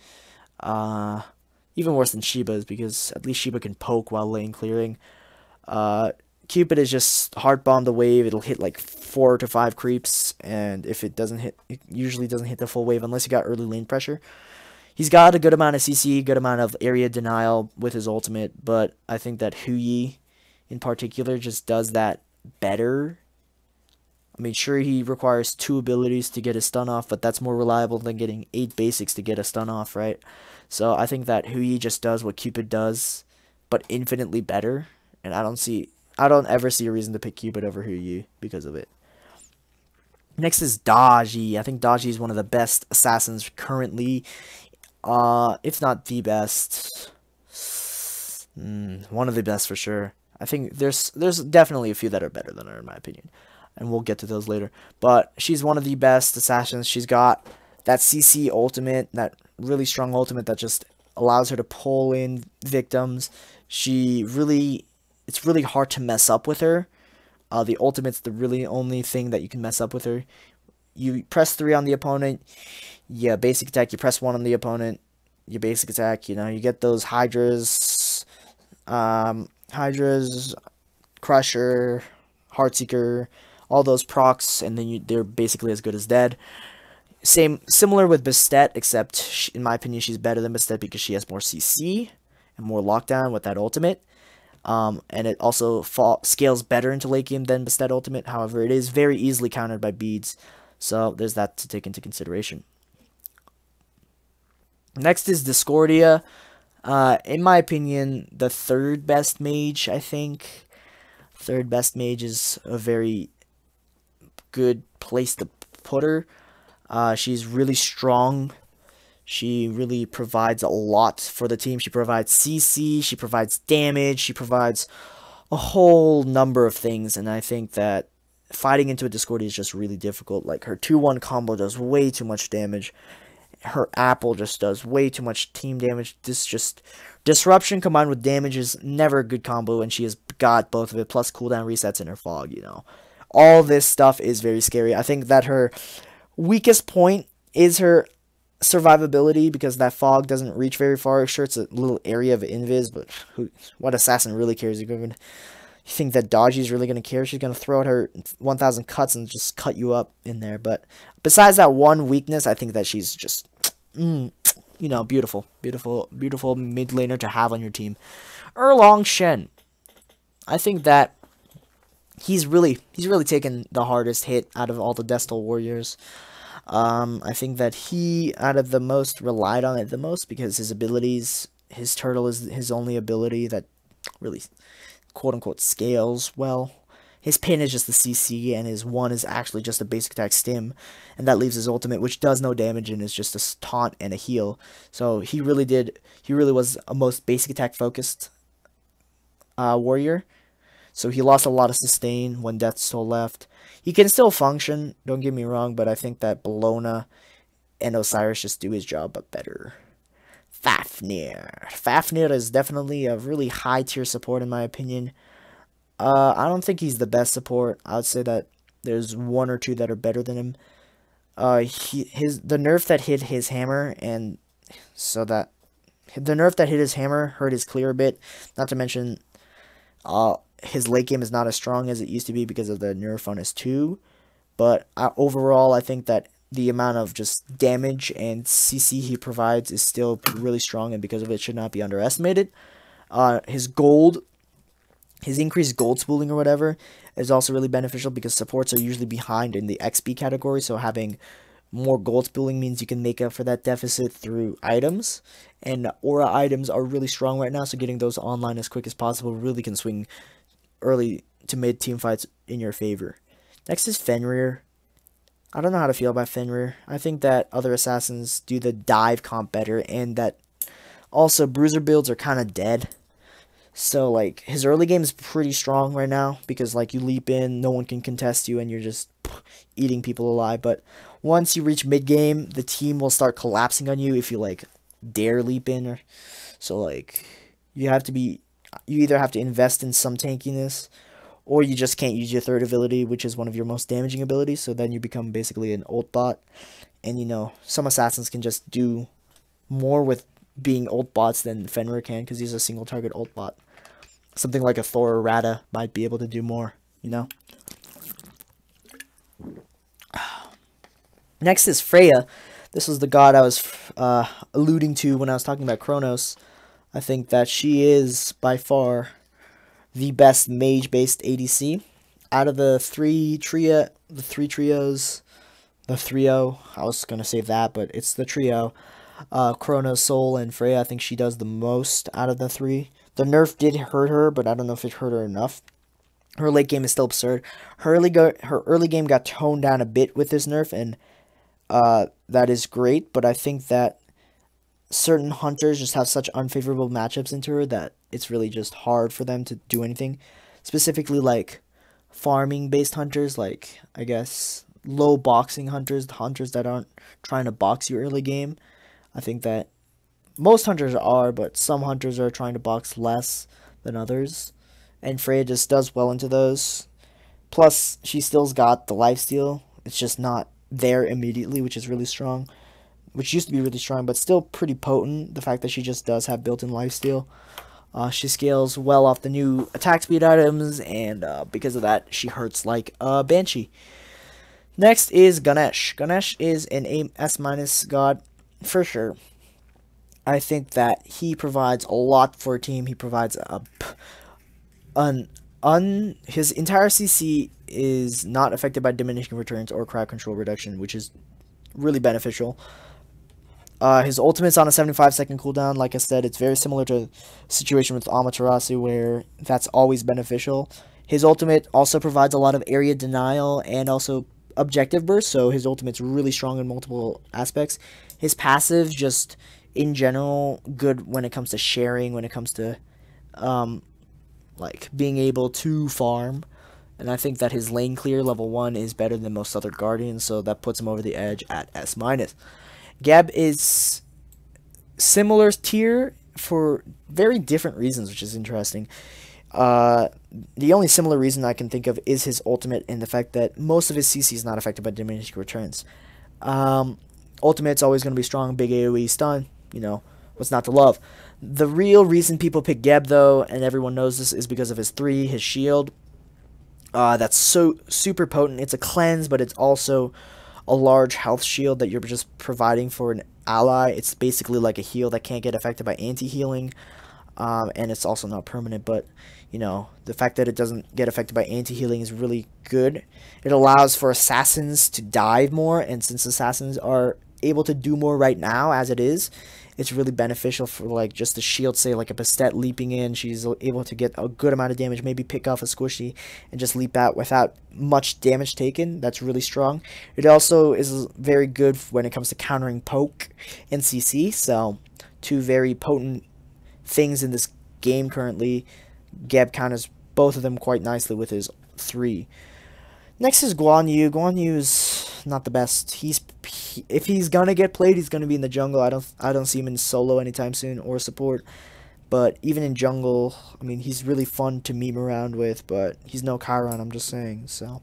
Even worse than Shiba's, because at least Shiba can poke while lane clearing. Cupid is just heart bomb the wave. It'll hit like 4 to 5 creeps, and if it doesn't hit, it usually doesn't hit the full wave unless you got early lane pressure. He's got a good amount of CC, good amount of area denial with his ultimate, but I think that Huyi in particular just does that better. I mean, sure, he requires 2 abilities to get a stun off, but that's more reliable than getting 8 basics to get a stun off, right? So I think that Huyi just does what Cupid does, but infinitely better. And I don't ever see a reason to pick Cupid over Huyi because of it. Next is Dodgy. I think Dodgy is one of the best assassins currently. If not the best. One of the best for sure. I think there's definitely a few that are better than her in my opinion. And we'll get to those later. But she's one of the best assassins. She's got that CC ultimate, that really strong ultimate that just allows her to pull in victims. It's really hard to mess up with her. The ultimate's the really only thing that you can mess up with her. You press 3 on the opponent. Yeah, basic attack, you press 1 on the opponent. your basic attack. You know, you get those Hydras, Crusher, Heartseeker, all those procs, and then they're basically as good as dead. Similar with Beset, except in my opinion, she's better than Beset because she has more CC and more lockdown with that ultimate. And it also scales better into late game than Beset ultimate. However, it is very easily countered by beads, so there's that to take into consideration. Next is Discordia. In my opinion, the third best mage, I think. Third best mage is a very good place to put her. She's really strong. She really provides a lot for the team. She provides CC, she provides damage, she provides a whole number of things, and I think that fighting into a Discordia is just really difficult. Like, her 2-1 combo does way too much damage. Her apple just does way too much team damage. Disruption combined with damage is never a good combo, and she has got both of it, plus cooldown resets in her fog, you know. All this stuff is very scary. I think that her weakest point is her survivability, because that fog doesn't reach very far. Sure, it's a little area of invis, but what assassin really cares? You think that Dodgy is really going to care? She's going to throw out her 1,000 cuts and just cut you up in there. But besides that one weakness, I think that she's just, you know, beautiful mid laner to have on your team. Shen. I think that he's really taken the hardest hit out of all the Destal warriors. I think that he, out of the most, relied on it the most, because his abilities, his turtle is his only ability that really, quote-unquote, scales well. His pin is just the CC, and his 1 is actually just a basic attack stim, and that leaves his ultimate, which does no damage and is just a taunt and a heal. So he really was a most basic attack focused warrior. So he lost a lot of sustain when Death Soul left. He can still function, don't get me wrong, but I think that Bellona and Osiris just do his job, but better. Fafnir. Fafnir is definitely a really high tier support in my opinion. I don't think he's the best support. I would say that there's 1 or 2 that are better than him. The nerf that hit his hammer, and so that the nerf that hit his hammer hurt his clear a bit. Not to mention, his late game is not as strong as it used to be because of the nerf on his 2. But overall, I think that the amount of just damage and CC he provides is still really strong, and because of it should not be underestimated. His increased gold spooling or whatever is also really beneficial, because supports are usually behind in the XP category, so having more gold spooling means you can make up for that deficit through items, and aura items are really strong right now, so getting those online as quick as possible really can swing early to mid team fights in your favor. Next is Fenrir. I don't know how to feel about Fenrir. I think that other assassins do the dive comp better, and that also bruiser builds are kind of dead. So, like, his early game is pretty strong right now, because, like, you leap in, no one can contest you, and you're just eating people alive. But once you reach mid-game, the team will start collapsing on you if you, like, dare leap in. So, like, you either have to invest in some tankiness, or you just can't use your third ability, which is one of your most damaging abilities, so then you become basically an ult bot. And, you know, some assassins can just do more with being ult bots than Fenrir can, because he's a single target ult bot. Something like a Thor or Rada might be able to do more, you know? Next is Freya. This was the god I was alluding to when I was talking about Kronos. I think that she is, by far, the best mage-based ADC. Out of the three trios, I was going to say that, but it's the trio. Kronos, Soul, and Freya, I think she does the most out of the 3. The nerf did hurt her, but I don't know if it hurt her enough. Her late game is still absurd. Her early game got toned down a bit with this nerf, and that is great, but I think that certain hunters just have such unfavorable matchups into her that it's really just hard for them to do anything. Specifically, like, farming-based hunters, like, I guess, low boxing hunters, the hunters that aren't trying to box you early game. I think that most hunters are, but some hunters are trying to box less than others, and Freya just does well into those. Plus, she still's got the lifesteal. It's just not there immediately, which is really strong. which used to be really strong, but still pretty potent. The fact that she just does have built-in lifesteal. She scales well off the new attack speed items, and because of that, she hurts like a Banshee. Next is Ganesh. Ganesh is an A-S- god for sure. I think that he provides a lot for a team. He provides his entire CC is not affected by diminishing returns or crowd control reduction, which is really beneficial. His ultimate's on a 75-second cooldown. Like I said, it's very similar to the situation with Amaterasu, where that's always beneficial. His ultimate also provides a lot of area denial and also objective burst, so his ultimate's really strong in multiple aspects. His passive, just in general, good when it comes to sharing, when it comes to like being able to farm. And I think that his lane clear level 1 is better than most other guardians, so that puts him over the edge at S-. Geb is similar tier for very different reasons, which is interesting. The only similar reason I can think of is his ultimate, and the fact that most of his CC is not affected by diminishing returns. Ultimate's always going to be strong, big AoE stun, you know, what's not to love. The real reason people pick Geb, though, and everyone knows this, is because of his 3, his shield. That's so super potent. It's a cleanse, but it's also a large health shield that you're just providing for an ally. It's basically like a heal that can't get affected by anti-healing, and it's also not permanent, but you know, the fact that it doesn't get affected by anti-healing is really good. It allows for assassins to dive more, and since assassins are able to do more right now as it is, it's really beneficial for like just the shield, say like a Beset leaping in. She's able to get a good amount of damage, maybe pick off a squishy and just leap out without much damage taken. That's really strong. It also is very good when it comes to countering poke and CC, so two very potent things in this game currently. Geb counters both of them quite nicely with his 3. Next is Guan Yu. Guan Yu's not the best. If he's gonna get played, he's gonna be in the jungle. I don't see him in solo anytime soon or support. But even in jungle, I mean, he's really fun to meme around with. But he's no Chiron, I'm just saying. So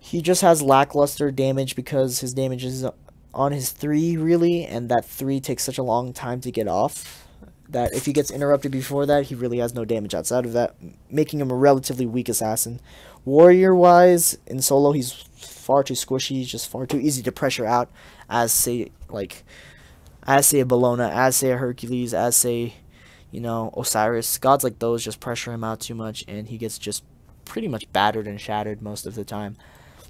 he just has lackluster damage because his damage is on his 3 really, and that 3 takes such a long time to get off that if he gets interrupted before that, he really has no damage outside of that, making him a relatively weak assassin. Warrior-wise, in solo, he's far too squishy, he's just far too easy to pressure out, as say a Bellona, as say a Hercules, as say, you know, Osiris. Gods like those just pressure him out too much, and he gets just pretty much battered and shattered most of the time.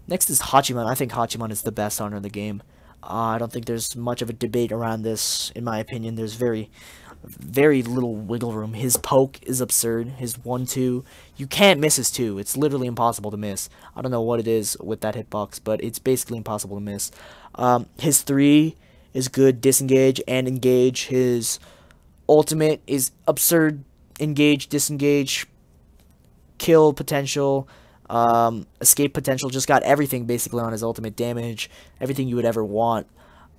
Next is Hachiman. I think Hachiman is the best hunter in the game. I don't think there's much of a debate around this, in my opinion. There's very little wiggle room. His poke is absurd. His 1-2, you can't miss his 2. It's literally impossible to miss. I don't know what it is with that hitbox, but it's basically impossible to miss. His 3 is good, disengage and engage. His ultimate is absurd, engage, disengage, kill potential, escape potential. Just got everything basically on his ultimate. Damage, everything you would ever want.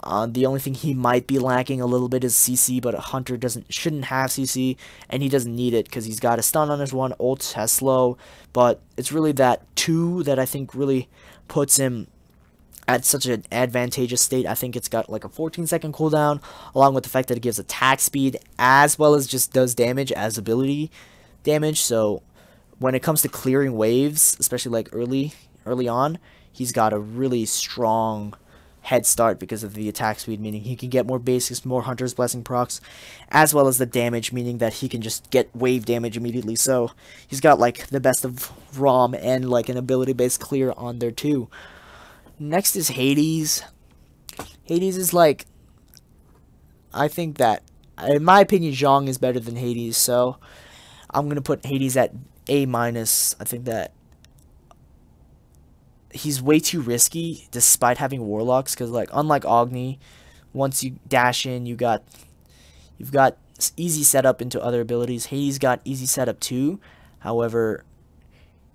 The only thing he might be lacking a little bit is CC, but a hunter shouldn't have CC, and he doesn't need it because he's got a stun on his 1, ult has slow, but it's really that 2 that I think really puts him at such an advantageous state. I think it's got like a 14-second cooldown, along with the fact that it gives attack speed as well as just does damage as ability damage. So when it comes to clearing waves, especially like early on, he's got a really strong head start because of the attack speed, meaning he can get more basics, more Hunter's Blessing procs, as well as the damage, meaning that he can just get wave damage immediately. So he's got like the best of ROM and like an ability based clear on there too. Next is Hades. Hades is like, I think that, in my opinion, Zhang is better than Hades, so I'm gonna put Hades at A-. I think that he's way too risky despite having warlocks, because like unlike Agni, once you dash in, you've got easy setup into other abilities. Hades got easy setup too. However,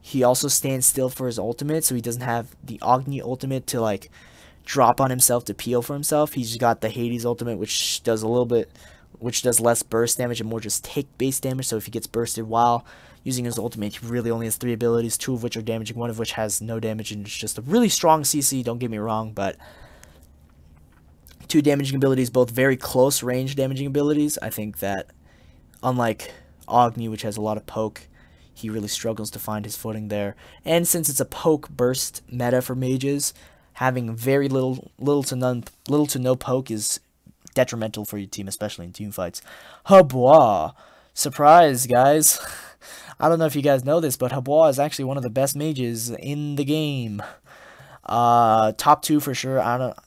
he also stands still for his ultimate, so he doesn't have the Agni ultimate to like drop on himself to peel for himself. He's got the Hades ultimate, which does less burst damage and more just take base damage. So if he gets bursted while using his ultimate, he really only has 3 abilities, 2 of which are damaging, 1 of which has no damage, and it's just a really strong CC, don't get me wrong, but Two damaging abilities, both very close range damaging abilities. I think that, unlike Agni, which has a lot of poke, he really struggles to find his footing there. And since it's a poke burst meta for mages, having very little to no poke is detrimental for your team, especially in team fights. Habois. Surprise, guys. I don't know if you guys know this, but Habois is actually one of the best mages in the game. Top 2 for sure.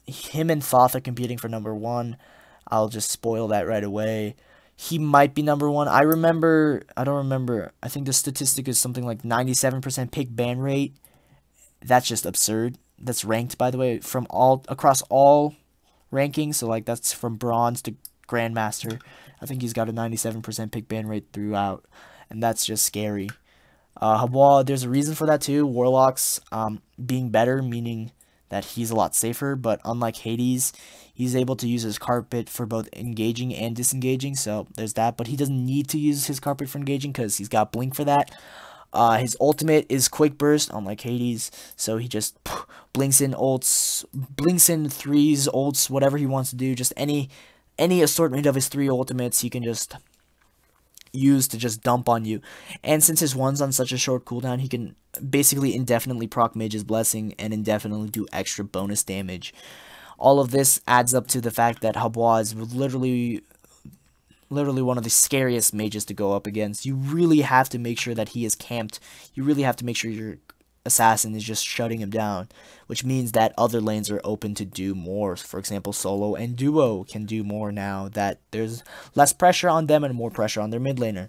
Him and Thoth are competing for number 1. I'll just spoil that right away. He might be number 1. I don't remember. I think the statistic is something like 97% pick ban rate. That's just absurd. That's ranked, by the way, from across all rankings. So like that's from bronze to grandmaster. I think he's got a 97% pick ban rate throughout, and that's just scary. Habois, there's a reason for that too. Warlocks being better, meaning that he's a lot safer, but unlike Hades, he's able to use his carpet for both engaging and disengaging, so there's that, but he doesn't need to use his carpet for engaging because he's got blink for that. His ultimate is quick burst, unlike Hades, so he just blinks in ults, blinks in 3s, ults, whatever he wants to do, just any assortment of his 3 ultimates he can just use to just dump on you. And since his one's on such a short cooldown, he can basically indefinitely proc Mage's Blessing and indefinitely do extra bonus damage. All of this adds up to the fact that Habois is literally one of the scariest mages to go up against. You really have to make sure that he is camped. You really have to make sure your assassin is just shutting him down, which means that other lanes are open to do more. For example, solo and duo can do more now that there's less pressure on them and more pressure on their mid laner.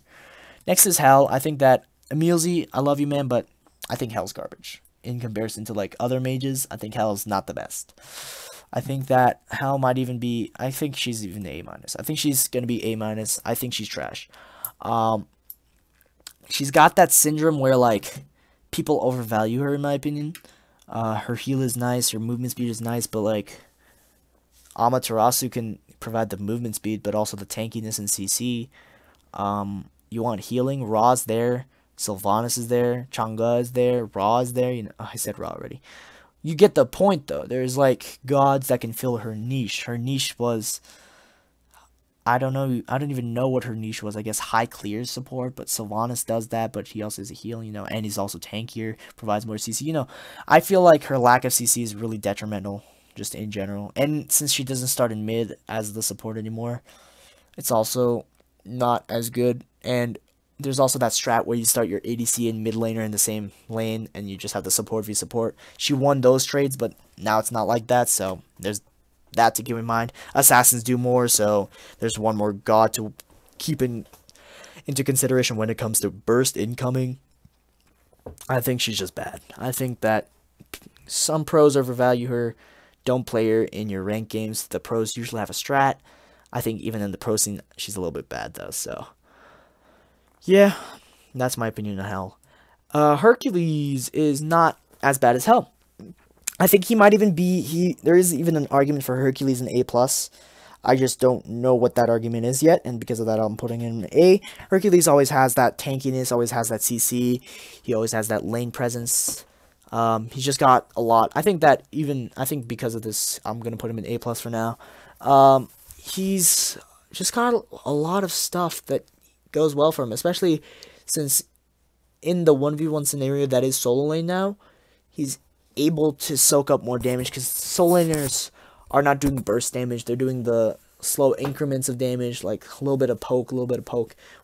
Next is Hell. I think that Emilzy, I love you, man, but I think Hell's garbage. In comparison to like other mages, I think Hell's not the best. I think that Hell might even be, I think she's even A-. I think she's going to be A-. I think she's trash. She's got that syndrome where like people overvalue her, in my opinion. Her heal is nice, her movement speed is nice, but like Amaterasu can provide the movement speed, but also the tankiness and CC. You want healing, Ra's there, Sylvanas is there, Chang'e is there, Ra is there. You know, I said Ra already. You get the point though. There's like gods that can fill her niche. Her niche was, I don't know, I don't even know what her niche was. I guess high clear support, but Sylvanas does that, but he also is a heal, you know, and he's also tankier, provides more CC. You know, I feel like her lack of CC is really detrimental, just in general. And since she doesn't start in mid as the support anymore, it's also not as good. And there's also that strat where you start your ADC and mid laner in the same lane, and you just have the support v support. She won those trades, but now it's not like that, so there's that to keep in mind. Assassins do more, so there's one more god to keep into consideration when it comes to burst incoming. I think she's just bad. I think that some pros overvalue her. Don't play her in your ranked games. The pros usually have a strat. I think even in the pro scene, she's a little bit bad though, so yeah, that's my opinion on Hell. Hercules is not as bad as Hell. I think he might even be, there is even an argument for Hercules in A+. I just don't know what that argument is yet, and because of that I'm putting him in A. Hercules always has that tankiness, always has that CC, he always has that lane presence. He's just got a lot. I think because of this, I'm going to put him in A+ for now. He's just got a lot of stuff that goes well for him, especially since in the 1v1 scenario that is solo lane now, he's able to soak up more damage because solo laners are not doing burst damage, they're doing the slow increments of damage, like a little bit of poke,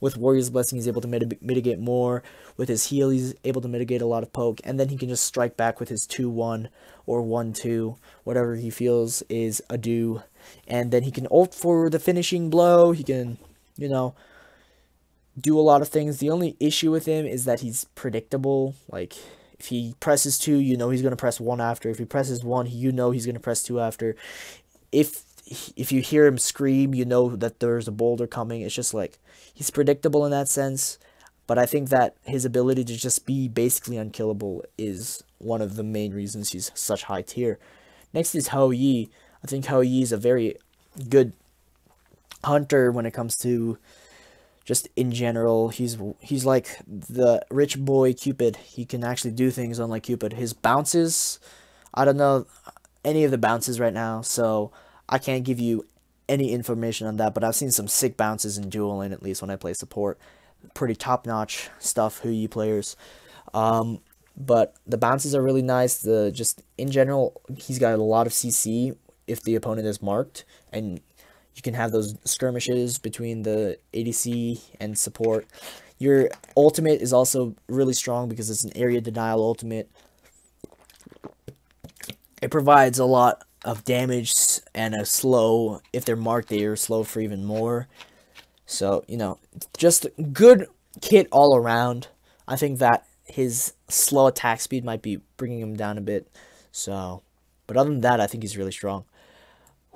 With Warrior's Blessing, he's able to mitigate more. With his heal, he's able to mitigate a lot of poke, and then he can just strike back with his 2-1 or 1-2, whatever he feels is a do, and then he can ult for the finishing blow. He can, you know, do a lot of things. The only issue with him is that he's predictable. Like, if he presses 2, you know he's going to press 1 after. If he presses 1, you know he's going to press 2 after. If you hear him scream, you know that there's a boulder coming. It's just like, he's predictable in that sense. But I think that his ability to just be basically unkillable is one of the main reasons he's such high tier. Next is Hou Yi. I think Hou Yi is a very good hunter when it comes to just in general. He's like the rich boy Cupid. He can actually do things unlike Cupid. His bounces, I don't know any of the bounces right now, so I can't give you any information on that, but I've seen some sick bounces in dueling, at least when I play support. Pretty top-notch stuff, Hui players. But the bounces are really nice. Just in general, he's got a lot of CC if the opponent is marked, and you can have those skirmishes between the ADC and support. Your ultimate is also really strong because it's an area denial ultimate. It provides a lot of damage and a slow. If they're marked, they are slow for even more. So, you know, just good kit all around. I think that his slow attack speed might be bringing him down a bit. So, but other than that, I think he's really strong.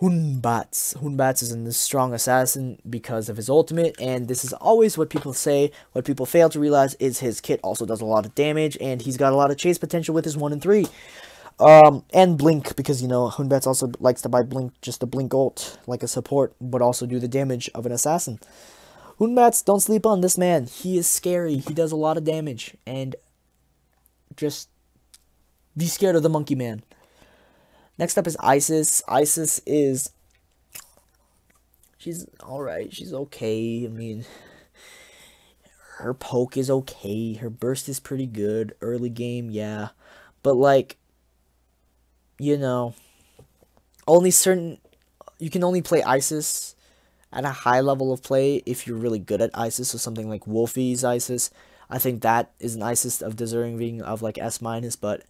Hunbats is a strong assassin because of his ultimate, and this is always what people say. What people fail to realize is his kit also does a lot of damage, and he's got a lot of chase potential with his 1 and 3. And blink, because, you know, Hunbats also likes to buy blink, just to blink ult like a support, but also do the damage of an assassin. Hunbats, don't sleep on this man. He is scary. He does a lot of damage, and just be scared of the monkey man. Next up is Isis. Isis is, she's alright, she's okay. I mean, her poke is okay, her burst is pretty good, early game, yeah. But, like, you know, you can only play Isis at a high level of play if you're really good at Isis. So something like Wolfie's Isis, I think that is an Isis of deserving of, like, S-, but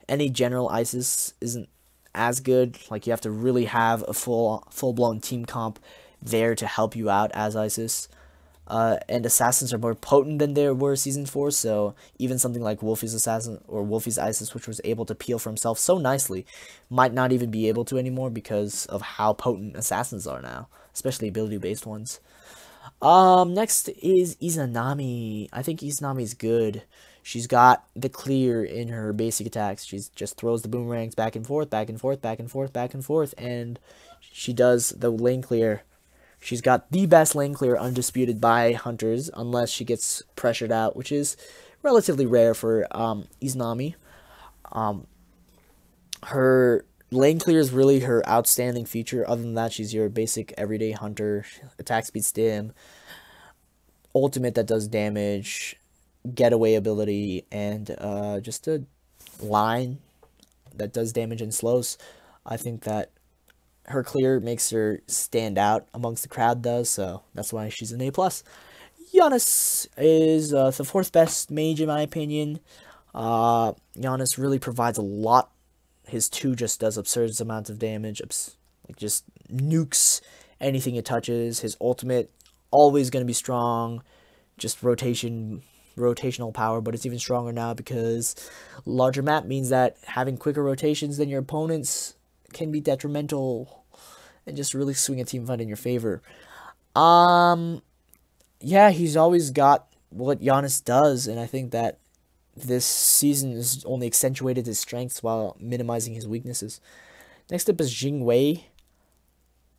any general Isis isn't as good. Like, you have to really have a full-blown team comp there to help you out as Isis. And assassins are more potent than they were Season 4, so even something like Wolfie's Assassin or Wolfie's Isis, which was able to peel for himself so nicely, might not even be able to anymore because of how potent assassins are now, especially ability-based ones. Next is Izanami. I think Izanami's good. She's got the clear in her basic attacks. She just throws the boomerangs back and forth, back and forth, back and forth, back and forth, and she does the lane clear. She's got the best lane clear undisputed by hunters, unless she gets pressured out, which is relatively rare for Izanami. Her lane clear is really her outstanding feature. Other than that, she's your basic everyday hunter. Attack speed stim, ultimate that does damage, getaway ability, and just a line that does damage and slows. I think that her clear makes her stand out amongst the crowd, does, so that's why she's an A+. Yanis is the 4th best mage in my opinion. Yanis really provides a lot. His 2 just does absurd amounts of damage, like just nukes anything it touches. His ultimate, always going to be strong, just rotational power, but it's even stronger now because larger map means that having quicker rotations than your opponents can be detrimental and just really swing a team fight in your favor. Yeah, he's always got what Yanis does, and I think that this season has only accentuated his strengths while minimizing his weaknesses. Next up is Jingwei.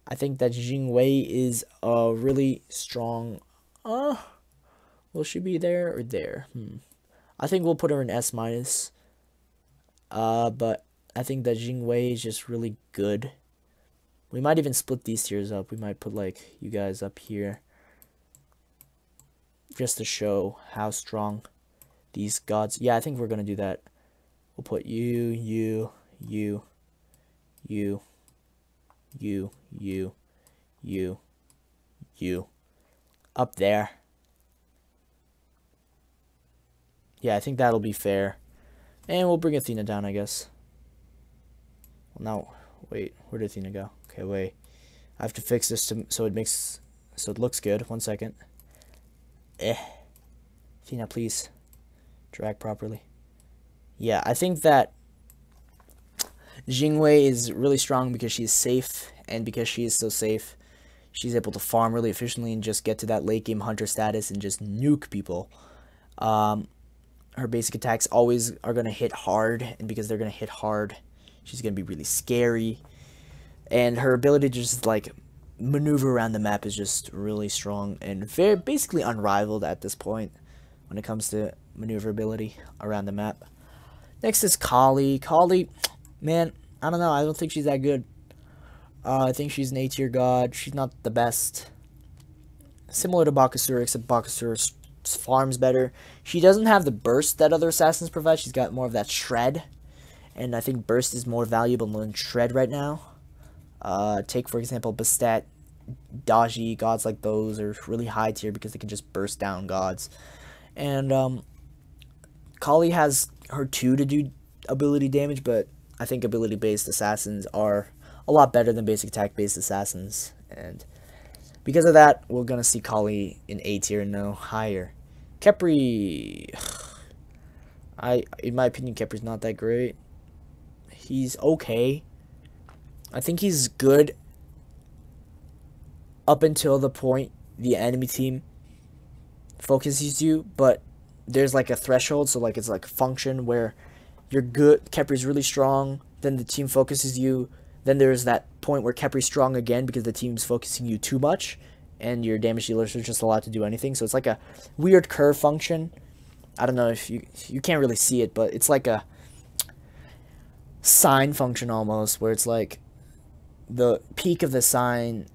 I think that Jingwei is really strong. Will she be there or there? I think we'll put her in S-. But I think that Jingwei is just really good. We might even split these tiers up. We might put, like, you guys up here, just to show how strong these gods. Yeah, I think we're gonna do that. We'll put you up there. Yeah, I think that'll be fair. And we'll bring Athena down, I guess. Well, now, wait, where did Athena go? Okay, wait. I have to fix this so it looks good. 1 second. Athena, please. Drag properly. Yeah, I think that Jingwei is really strong because she's safe, and because she is so safe, she's able to farm really efficiently and just get to that late game hunter status and just nuke people. Her basic attacks always are going to hit hard, and because they're going to hit hard, she's going to be really scary. And her ability to just, like, maneuver around the map is just really strong and basically unrivaled at this point when it comes to maneuverability around the map. Next is Kali. Kali, man, I don't know. I don't think she's that good. I think she's an A-tier god. She's not the best. Similar to Bacchus, except Bacchus farms better. She doesn't have the burst that other assassins provide. She's got more of that shred. And I think burst is more valuable than shred right now. Take, for example, Beset, Dodgy, gods like those are really high tier because they can just burst down gods. And Kali has her 2 to do ability damage, but I think ability-based assassins are a lot better than basic attack-based assassins. And because of that, we're going to see Kali in A tier and no higher. Khepri. In my opinion, Khepri's not that great. He's okay. I think he's good up until the point the enemy team focuses you, but there's like a threshold, so like it's like a function where you're good, Khepri's really strong, then the team focuses you, then there's that point where Khepri's strong again because the team's focusing you too much, and your damage dealers are just allowed to do anything, so it's like a weird curve function. I don't know if you can't really see it, but it's like a sine function almost, where it's like the peak of the sine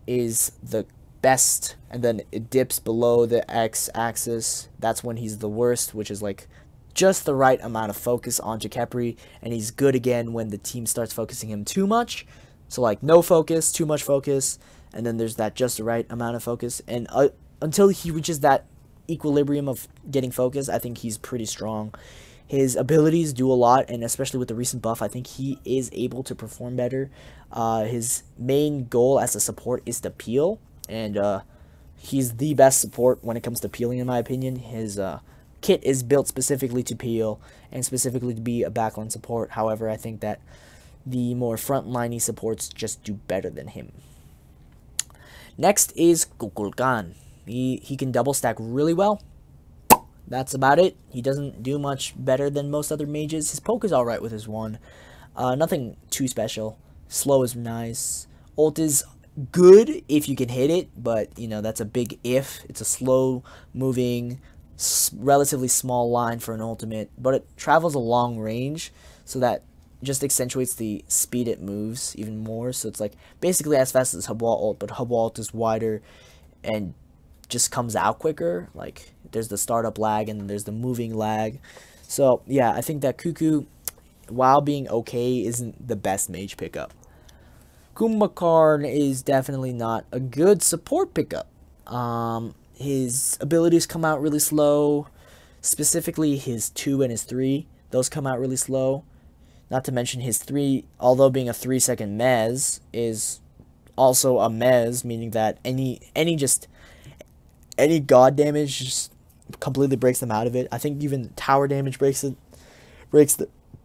is the best, and then it dips below the x-axis. That's when he's the worst, which is like just the right amount of focus onto Khepri, and he's good again when the team starts focusing him too much. So like no focus, too much focus, and then there's that just the right amount of focus, and until he reaches that equilibrium of getting focus, I think he's pretty strong. His abilities do a lot, and especially with the recent buff, I think he is able to perform better. His main goal as a support is to peel, and he's the best support when it comes to peeling, in my opinion. His kit is built specifically to peel, and specifically to be a backline support. However, I think that the more frontliney supports just do better than him. Next is Goo Gorgon. He can double stack really well. That's about it. He doesn't do much better than most other mages. His poke is alright with his 1. Nothing too special. Slow is nice. Ult is good if you can hit it, but, you know, that's a big if. It's a slow moving, relatively small line for an ultimate, but it travels a long range, so that just accentuates the speed it moves even more. So it's like basically as fast as Hubwall ult, but Hubwall ult is wider and just comes out quicker. Like there's the startup lag and then there's the moving lag. So yeah, I think that Cuckoo, while being okay, isn't the best mage pickup. Kumbhakarn is definitely not a good support pickup. His abilities come out really slow, specifically his 2 and his 3. Those come out really slow. Not to mention his 3, although being a 3-second mez, is also a mez, meaning that any god damage just completely breaks them out of it. I think even tower damage breaks the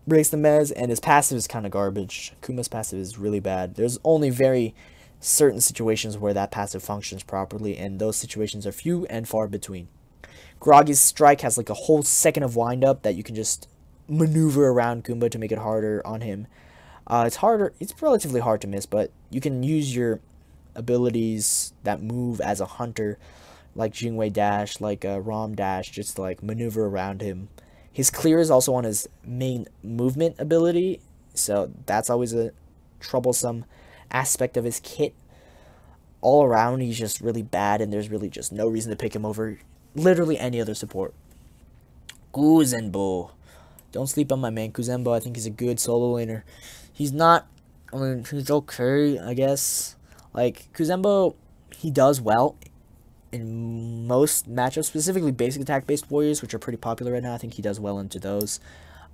mez, and his passive is kind of garbage. Kuma's passive is really bad. There's only very certain situations where that passive functions properly, and those situations are few and far between. Groggy's strike has like a whole second of wind up that you can just maneuver around Goomba to make it harder on him. It's relatively hard to miss, but you can use your abilities that move as a hunter, like Jingwei dash, like Rom dash, just to like maneuver around him. His clear is also on his main movement ability, so that's always a troublesome aspect of his kit. All around, he's just really bad, and there's really just no reason to pick him over literally any other support. Kuzenbo. Don't sleep on my man Kuzenbo. I think he's a good solo laner. He's not, I mean, he's okay, I guess. Like, Kuzenbo, he does well in most matchups, specifically basic attack-based warriors, which are pretty popular right now. I think he does well into those.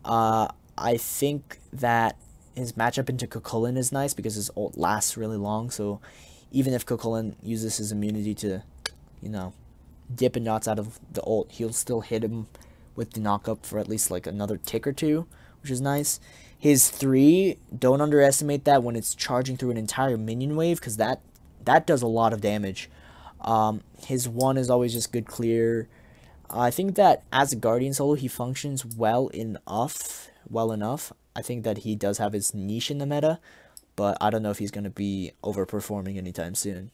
I think that his matchup into Cucullin is nice because his ult lasts really long, so even if Cucullin uses his immunity to, you know, dip and knots out of the ult, he'll still hit him with the knockup for at least like another tick or two, which is nice. His 3, don't underestimate that when it's charging through an entire minion wave, because that does a lot of damage. His 1 is always just good clear. I think that as a Guardian solo, he functions well enough. I think that he does have his niche in the meta, but I don't know if he's going to be overperforming anytime soon.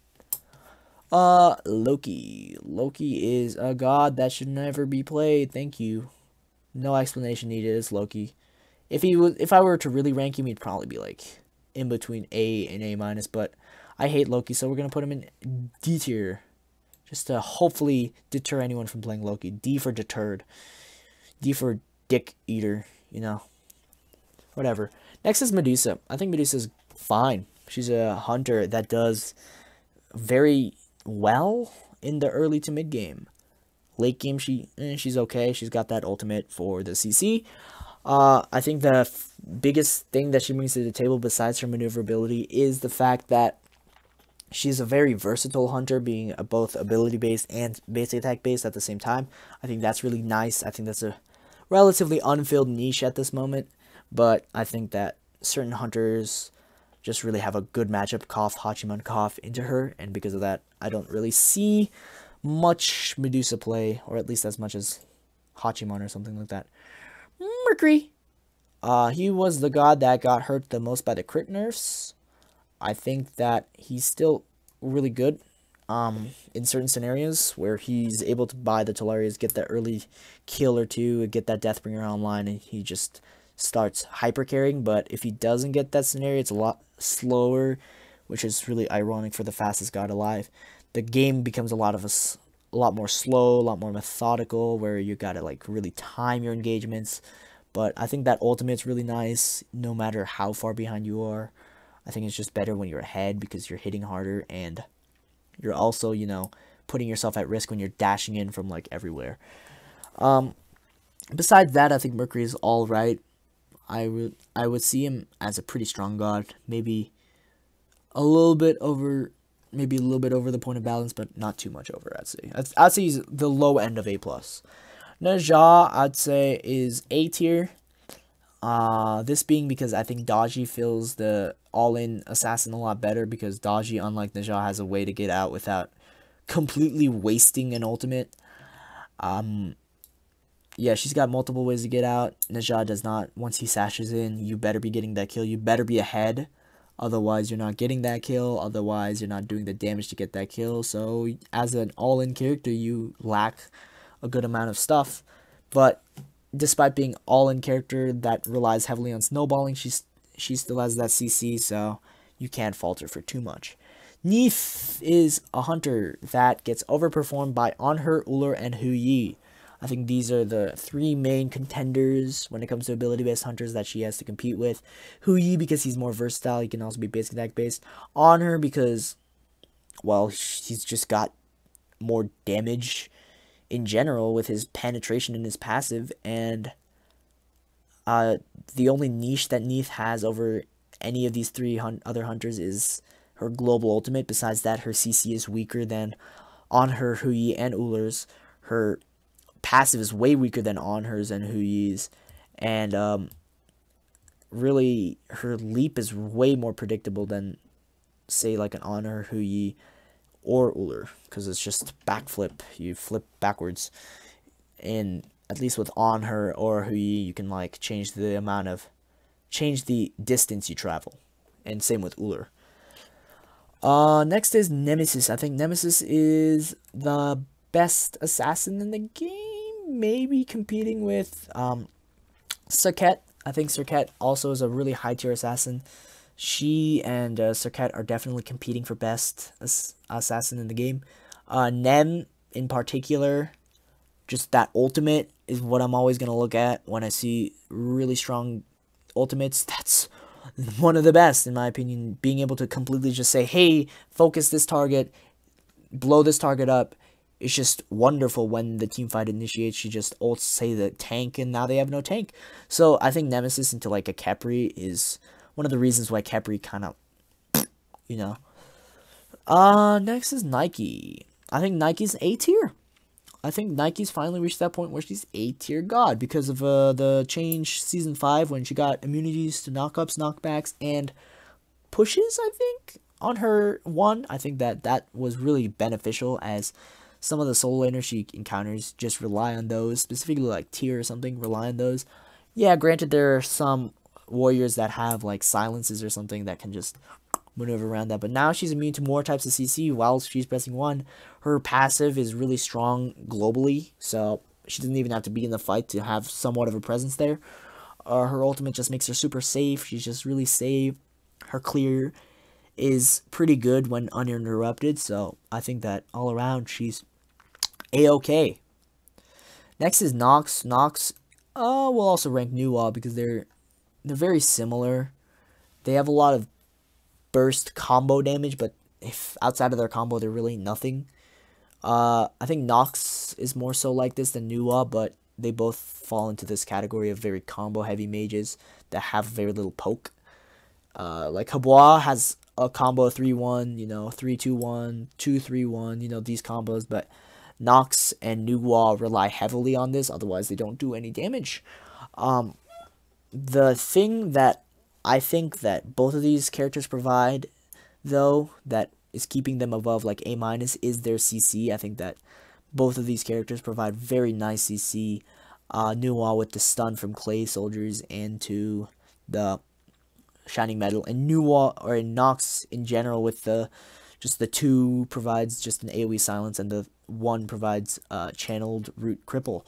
Loki. Loki is a god that should never be played. Thank you. No explanation needed. It's Loki. If I were to really rank him, he'd probably be like in between A and A minus, but I hate Loki, so we're gonna put him in D tier, just to hopefully deter anyone from playing Loki. D for deterred, D for dick eater, you know, whatever. Next is Madusa. I think Medusa's fine. She's a hunter that does very well in the early to mid game. Late game, she's okay. She's got that ultimate for the CC. I think the biggest thing that she brings to the table besides her maneuverability is the fact that she's a very versatile hunter, being both ability-based and basic attack-based at the same time. I think that's really nice. I think that's a relatively unfilled niche at this moment, but I think that certain hunters just really have a good matchup, cough, Hachiman, cough into her, and because of that, I don't really see much Medusa play, or at least as much as Hachiman or something like that. Mercury. He was the god that got hurt the most by the crit nerfs. I think that he's still really good in certain scenarios where he's able to buy the Tolarias, get that early kill or two, get that Deathbringer online, and he just starts hyper carrying. But if he doesn't get that scenario, it's a lot slower, which is really ironic for the fastest god alive. The game becomes a lot more slow, a lot more methodical, where you gotta like really time your engagements. But I think that ultimate's really nice, no matter how far behind you are. I think it's just better when you're ahead because you're hitting harder, and you're also, you know, putting yourself at risk when you're dashing in from like everywhere. Besides that, I think Mercury is all right. I would see him as a pretty strong god, maybe a little bit over the point of balance, but not too much over. I'd say he's the low end of A+. Naja, I'd say, is A tier. This being because I think Dodgy feels the all-in assassin a lot better, because Dodgy, unlike Naja, has a way to get out without completely wasting an ultimate. Yeah, she's got multiple ways to get out. Naja does not. Once he sashes in, you better be getting that kill. You better be ahead. Otherwise, you're not getting that kill. Otherwise, you're not doing the damage to get that kill. So, as an all-in character, you lack a good amount of stuff. But despite being all-in character that relies heavily on snowballing, she still has that CC, so you can't fault her for too much. Neith is a hunter that gets overperformed by Anher, Ullr, and Hu Yi. I think these are the three main contenders when it comes to ability-based hunters that she has to compete with. Hu Yi because he's more versatile, he can also be basic attack-based. Anher because, well, he's just got more damage in general with his penetration and his passive, and the only niche that Neith has over any of these three other hunters is her global ultimate. Besides that, her CC is weaker than Anher, Hu Yi, and Ullr's. Her passive is way weaker than Anher's and Hu Yi's, and really her leap is way more predictable than, say, like an Anher, Hu Yi, or Ullr, because it's just backflip. You flip backwards, and at least with Anher or Hu Yi, you can like change the distance you travel, and same with Ullr. Next is Nemesis. I think Nemesis is the best assassin in the game, maybe competing with Serket. I think Serket also is a really high tier assassin. She and Serket are definitely competing for best assassin in the game. Nem in particular, just that ultimate is what I'm always going to look at when I see really strong ultimates. That's one of the best in my opinion, being able to completely just say, hey, focus this target, blow this target up. It's just wonderful when the team fight initiates. She just ults, say, the tank, and now they have no tank. So I think Nemesis into like a Khepri is one of the reasons why Khepri kind of, you know. Next is Nike. I think Nike's A tier. I think Nike's finally reached that point where she's A tier god because of the change season 5 when she got immunities to knockups, knockbacks, and pushes, I think, on her 1. I think that was really beneficial, as some of the solo laners she encounters just rely on those, specifically like tier or something, rely on those. Yeah, granted, there are some warriors that have like silences or something that can just maneuver around that, but now she's immune to more types of CC while she's pressing 1. Her passive is really strong globally, so she doesn't even have to be in the fight to have somewhat of a presence there. Her ultimate just makes her super safe. She's just really safe. Her clear is pretty good when uninterrupted, so I think that all around she's a-okay. Next is Nox. Nox will also rank Nuwa because they're very similar. They have a lot of burst combo damage, but if outside of their combo, they're really nothing. I think Nox is more so like this than Nuwa, but they both fall into this category of very combo heavy mages that have very little poke. Like Habois has a combo 3-1, 3-2-1, 2-3-1, these combos, but Nox and Nuwa rely heavily on this, otherwise they don't do any damage. The thing that I think that both of these characters provide, though, that is keeping them above like A- is their CC. I think that both of these characters provide very nice CC. Nuwa with the stun from clay soldiers and to the shining metal, and Nuwa or Nox in general with the 2 provides just an AoE silence, and the 1 provides channeled root cripple.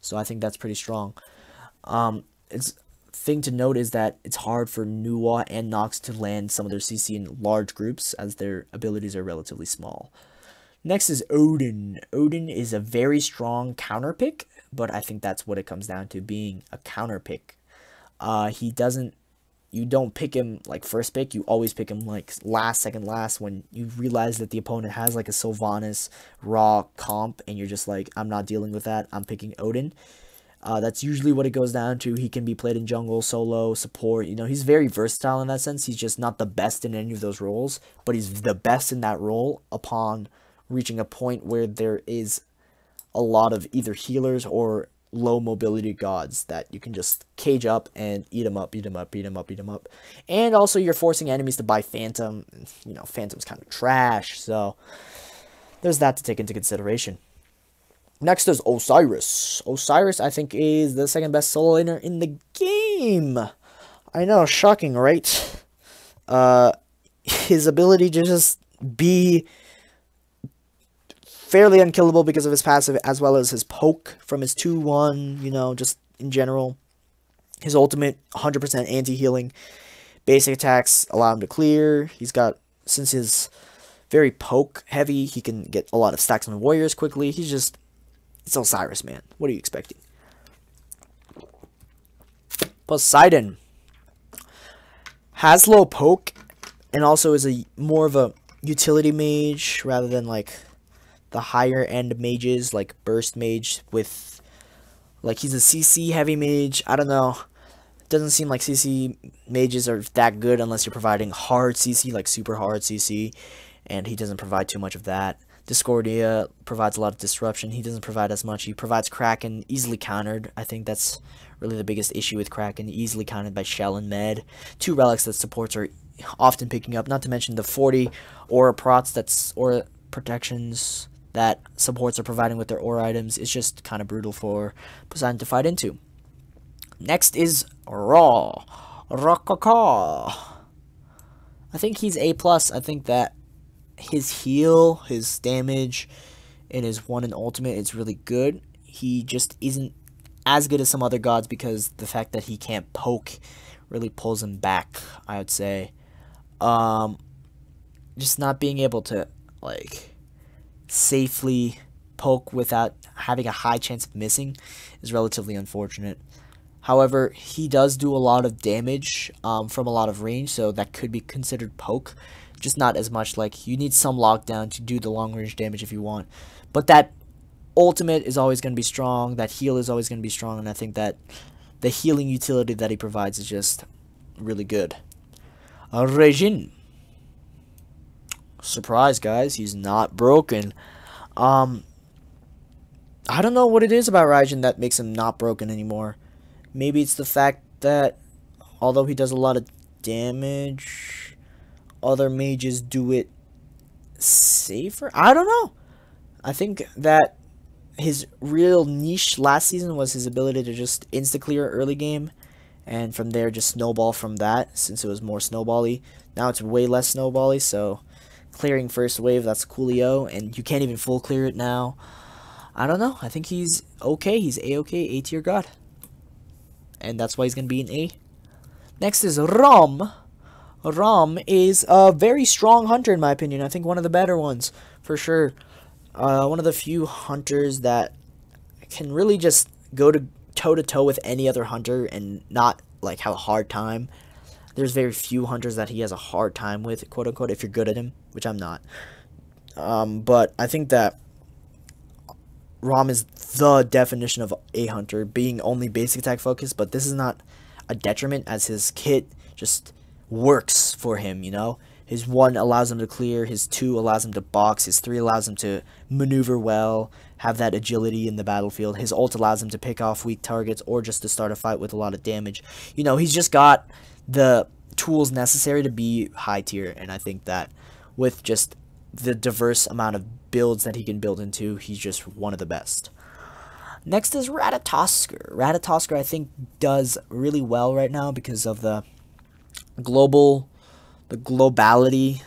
So I think that's pretty strong. It's thing to note is that it's hard for Nuwa and Nox to land some of their CC in large groups as their abilities are relatively small. Next is Odin. Odin is a very strong counter pick, but I think that's what it comes down to, being a counter pick. You don't pick him like first pick, you always pick him like second last when you realize that the opponent has like a Sylvanas raw comp and you're just like, I'm not dealing with that, I'm picking Odin. That's usually what it goes down to. He can be played in jungle, solo, support. He's very versatile in that sense. He's just not the best in any of those roles, but he's the best in that role upon reaching a point where there is a lot of either healers or low mobility gods that you can just cage up and eat them up. And also you're forcing enemies to buy Phantom. Phantom's kind of trash, so there's that to take into consideration. Next is Osiris. Osiris, I think, is the second best solo laner in the game. I know, shocking, right? His ability to just be fairly unkillable because of his passive, as well as his poke from his 2-1, just in general. His ultimate, 100% anti-healing. Basic attacks allow him to clear. Since he's very poke heavy, he can get a lot of stacks on warriors quickly. It's Osiris, man. What are you expecting? Poseidon has low poke and also is more of a utility mage rather than like the higher end mages like burst mage with he's a CC heavy mage. I don't know. It doesn't seem like CC mages are that good unless you're providing hard CC, like super hard CC, and he doesn't provide too much of that. Discordia provides a lot of disruption. He doesn't provide as much. He provides Kraken, easily countered. I think that's really the biggest issue with Kraken, easily countered by Shell and Med. 2 relics that supports are often picking up, not to mention the 40 aura prots aura protections that supports are providing with their aura items. It's just kind of brutal for Poseidon to fight into. Next is Ra. Rakaka. I think he's A+. I think that his heal, his damage, and his 1 and ultimate is really good. He just isn't as good as some other gods because the fact that he can't poke really pulls him back, I would say. Just not being able to safely poke without having a high chance of missing is relatively unfortunate. However, he does do a lot of damage from a lot of range, so that could be considered poke. Just not as much. You need some lockdown to do the long range damage if you want. But that ultimate is always going to be strong. That heal is always going to be strong. And I think that the healing utility that he provides is just really good. Regin. Surprise, guys. He's not broken. I don't know what it is about Raijin that makes him not broken anymore. Maybe it's the fact that although he does a lot of damage, other mages do it safer. I don't know. I think that his real niche last season was his ability to just insta-clear early game, and from there just snowball from that, since it was more snowball-y. Now it's way less snowball-y, so clearing first wave, that's coolio, and you can't even full clear it now. I don't know. I think he's okay. He's A-okay, A-tier god. And that's why he's going to be an A. Next is Rom. Ram is a very strong hunter in my opinion. I think one of the better ones, for sure. One of the few hunters that can really just go to toe to toe with any other hunter and not like have a hard time. There's very few hunters that he has a hard time with, quote unquote, if you're good at him, which I'm not. But I think that Ram is the definition of a hunter, being only basic attack focused, but this is not a detriment as his kit just works for him, you know? His 1 allows him to clear, his 2 allows him to box, his 3 allows him to maneuver well, have that agility in the battlefield, his ult allows him to pick off weak targets or just to start a fight with a lot of damage. You know, he's just got the tools necessary to be high tier, and I think that with just the diverse amount of builds that he can build into, he's just one of the best. Next is Ratatoskr. Ratatoskr, I think, does really well right now because of the globality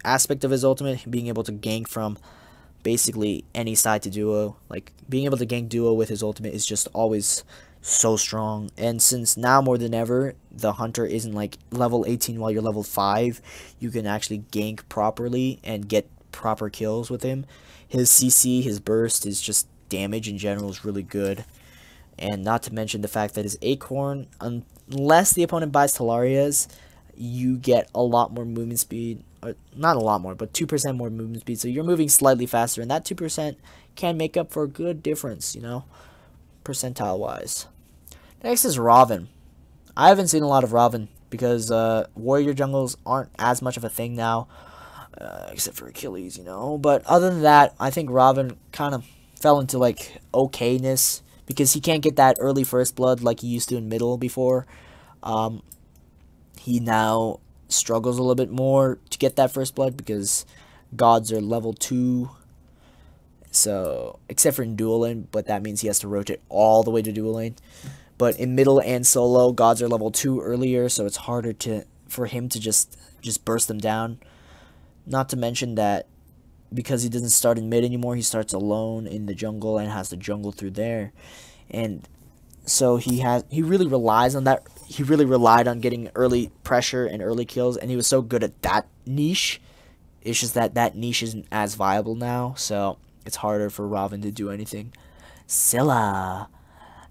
aspect of his ultimate, being able to gank from basically any side to duo. Like, being able to gank duo with his ultimate is just always so strong. And since now more than ever, the hunter isn't like level 18 while you're level 5, you can actually gank properly and get proper kills with him. His CC, his burst, is just damage in general is really good. And not to mention the fact that his Acorn, unless the opponent buys Talaria's, you get a lot more movement speed, or not a lot more, but 2% more movement speed, so you're moving slightly faster, and that 2% can make up for a good difference, you know, percentile wise. Next is Raven. I haven't seen a lot of Raven because warrior jungles aren't as much of a thing now, except for Achilles, you know. But other than that, I think Raven kind of fell into like okayness because he can't get that early first blood like he used to in middle before. He now struggles a little bit more to get that first blood because gods are level 2. So, except for in dual lane, but that means he has to rotate all the way to dual lane. But in middle and solo, gods are level 2 earlier, so it's harder for him to just burst them down. Not to mention that because he doesn't start in mid anymore, he starts alone in the jungle and has to jungle through there. And so he really relies on that. He really relied on getting early pressure and early kills, and he was so good at that niche. It's just that that niche isn't as viable now, so it's harder for Raven to do anything. Scylla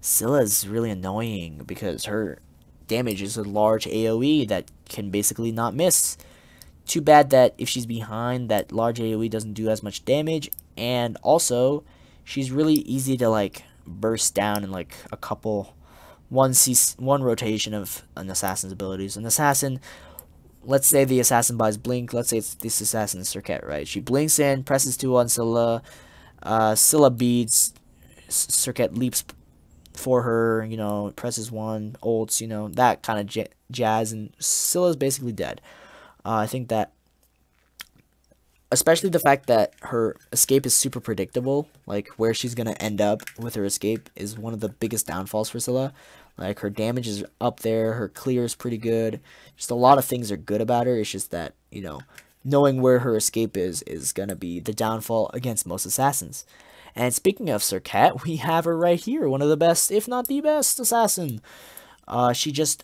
is really annoying because her damage is a large AoE that can basically not miss. Too bad that if she's behind, that large AoE doesn't do as much damage, and also she's really easy to like burst down in like a couple one rotation of an assassin's abilities. An assassin, let's say the assassin buys blink, let's say it's this assassin's Serket, right? She blinks in, presses 2 on Scylla, Scylla beats, Serket leaps for her, you know, presses 1, ults, you know, that kind of jazz, and Scylla's basically dead. I think that, especially the fact that her escape is super predictable, like where she's going to end up with her escape is one of the biggest downfalls for Scylla. Like, her damage is up there, her clear is pretty good, just a lot of things are good about her. It's just that, you know, knowing where her escape is going to be the downfall against most assassins. And speaking of Serket, we have her right here, one of the best, if not the best assassin. She just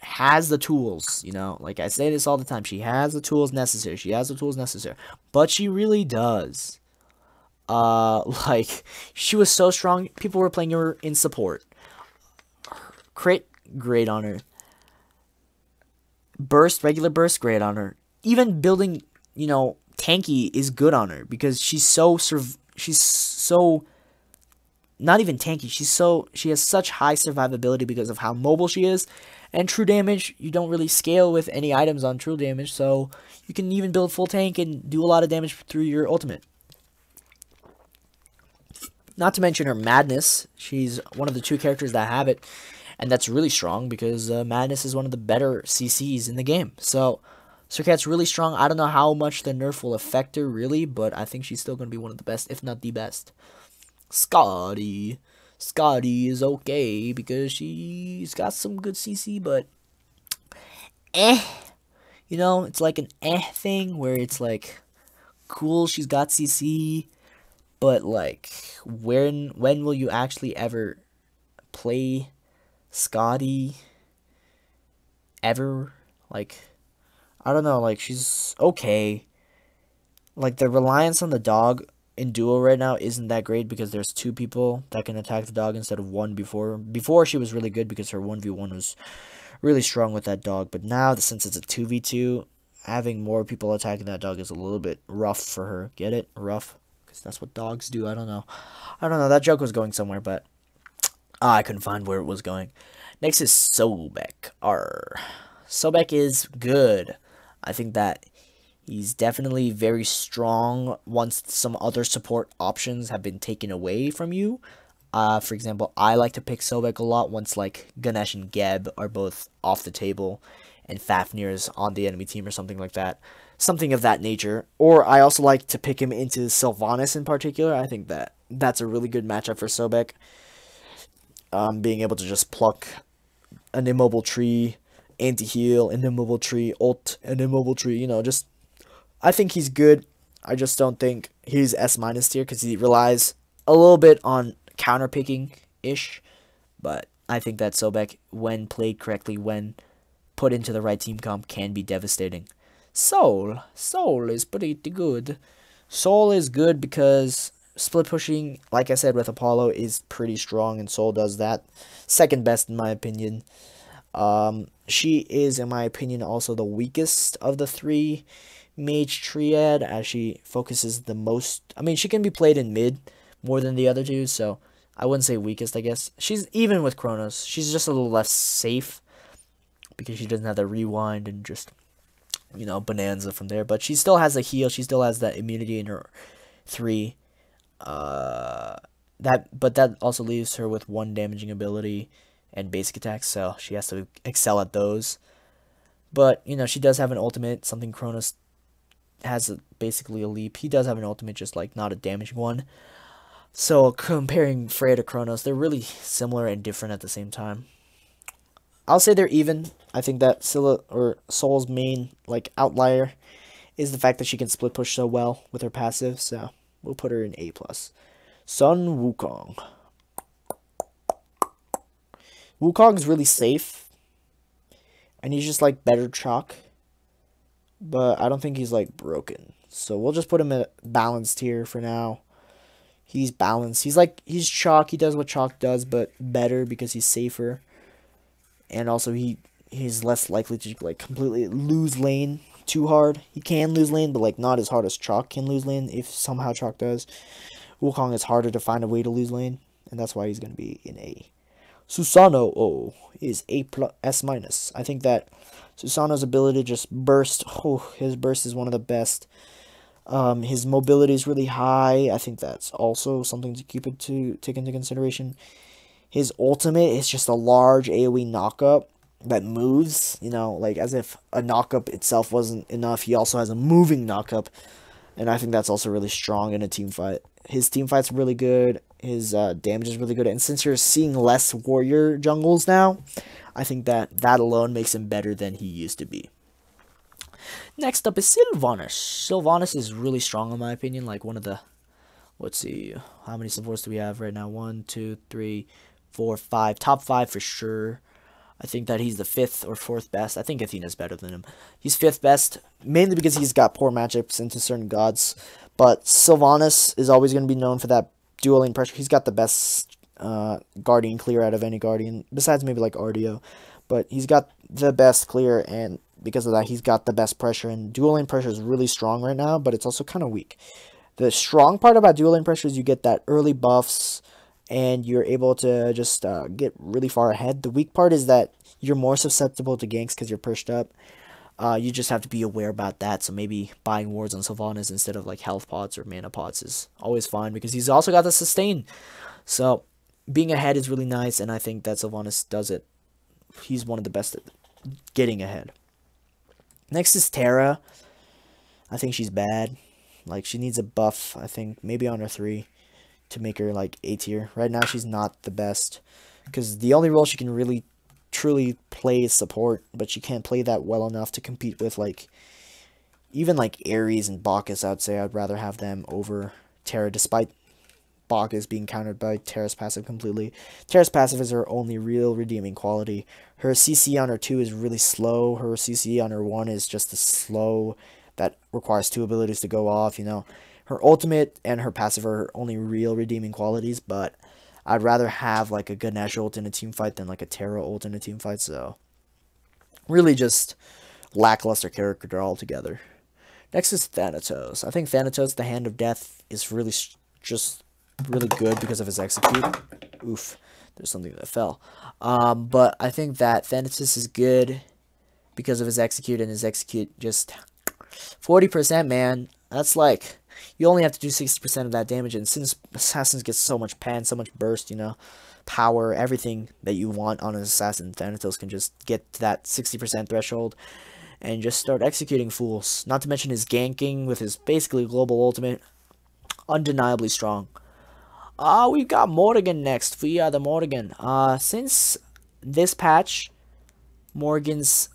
has the tools, you know, like I say this all the time, she has the tools necessary, but she really does. Like, she was so strong, people were playing her in support. Crit, great on her. Burst, regular burst, great on her. Even building, you know, tanky is good on her because she's so not even tanky, she has such high survivability because of how mobile she is. And true damage, you don't really scale with any items on true damage, so you can even build full tank and do a lot of damage through your ultimate. Not to mention her madness. She's one of the 2 characters that have it, and that's really strong because madness is one of the better CCs in the game. So Serket's really strong. I don't know how much the nerf will affect her really, but I think she's still going to be one of the best, if not the best. Scotty is okay because she's got some good CC, but you know, it's like an thing where it's like cool, she's got CC, but like when will you actually ever play Scotty ever? Like, I don't know, like, she's okay. Like, the reliance on the dog in duo right now isn't that great because there's 2 people that can attack the dog instead of 1 before. Before, she was really good because her 1v1 was really strong with that dog. But now, since it's a 2v2, having more people attacking that dog is a little bit rough for her. Get it? Rough? Because that's what dogs do. I don't know. That joke was going somewhere, but I couldn't find where it was going. Next is Sobek. Sobek is good. I think that he's definitely very strong once some other support options have been taken away from you. For example, I like to pick Sobek a lot once like Ganesh and Geb are both off the table and Fafnir is on the enemy team or something like that. Something of that nature. Or I also like to pick him into Sylvanas in particular. I think that that's a really good matchup for Sobek. Being able to just pluck an immobile tree, anti-heal, an immobile tree, ult, an immobile tree, you know, just I think he's good. I just don't think he's S- tier because he relies a little bit on counter picking-ish. But I think that Sobek, when played correctly, when put into the right team comp, can be devastating. Soul is pretty good. Soul is good because split pushing, like I said with Apollo, is pretty strong, and Soul does that. Second best in my opinion. She is, in my opinion, also the weakest of the 3 mage triad, as she focuses the most. I mean, she can be played in mid more than the other 2, so I wouldn't say weakest, I guess. She's even with Kronos. She's just a little less safe because she doesn't have the rewind and just, you know, bonanza from there. But she still has a heal. She still has that immunity in her 3. But that also leaves her with 1 damaging ability and basic attacks, so she has to excel at those. But, you know, she does have an ultimate, something Kronos has basically a leap. He does have an ultimate, just like not a damaging one. So comparing Freya to Kronos, they're really similar and different at the same time. I'll say they're even. I think that Soul's main like outlier is the fact that she can split push so well with her passive, so we'll put her in A+. Sun Wukong. Wukong's really safe, and he's just like better chalk, but I don't think he's like broken. So we'll just put him at balanced here for now. He's balanced. He's chalk. He does what chalk does, but better because he's safer, and also he's less likely to like completely lose lane too hard. He can lose lane, but like not as hard as chalk can lose lane if somehow chalk does. Wukong is harder to find a way to lose lane, and that's why he's going to be in A. Susanoo is A+, S-. I think that Susanoo's ability to just burst, his burst is one of the best. His mobility is really high. I think that's also something to take into consideration. His ultimate is just a large AoE knockup that moves, you know, like as if a knockup itself wasn't enough. He also has a moving knockup, and I think that's also really strong in a team fight. His team fight's really good. His damage is really good. And since you're seeing less warrior jungles now, I think that alone makes him better than he used to be. Next up is Sylvanas. Sylvanas is really strong in my opinion. Like one of the, let's see, how many supports do we have right now? 1, 2, 3, 4, 5. Top 5 for sure. I think that he's the 5th or 4th best. I think Athena's better than him. He's 5th best, mainly because he's got poor matchups into certain gods. But Sylvanas is always going to be known for that dual lane pressure. He's got the best Guardian clear out of any Guardian, besides maybe like Ardeo. But he's got the best clear, and because of that, he's got the best pressure. And dual lane pressure is really strong right now, but it's also kind of weak. The strong part about dual lane pressure is you get that early buffs, and you're able to just get really far ahead. The weak part is that you're more susceptible to ganks because you're pushed up. You just have to be aware about that. So maybe buying wards on Sylvanas instead of like health pots or mana pots is always fine because he's also got the sustain. So being ahead is really nice, and I think that Sylvanas does it. He's one of the best at getting ahead. Next is Terra. I think she's bad. Like, she needs a buff, I think, maybe on her 3 to make her like A tier. Right now she's not the best because the only role she can really truly play is support, but she can't play that well enough to compete with like even like Ares and Bacchus. I'd say I'd rather have them over Terra, despite Bacchus being countered by Terra's passive completely. Terra's passive is her only real redeeming quality. Her CC on her 2 is really slow. Her CC on her 1 is just a slow that requires 2 abilities to go off, you know. Her ultimate and her passive are her only real redeeming qualities, but I'd rather have like a Ganesh ult in a team fight than like a Terra ult in a team fight, so really just lackluster character altogether. Next is Thanatos. I think Thanatos, the Hand of Death, is really just really good because of his execute. Oof, there's something that fell. But I think that Thanatos is good because of his execute, and his execute just 40%, man. That's like, you only have to do 60% of that damage, and since assassins get so much pan, so much burst, you know, power, everything that you want on an assassin, Thanatos can just get to that 60% threshold and just start executing fools. Not to mention his ganking with his basically global ultimate. Undeniably strong. We've got Morgan next. We are the Morgan. Since this patch, Morgan's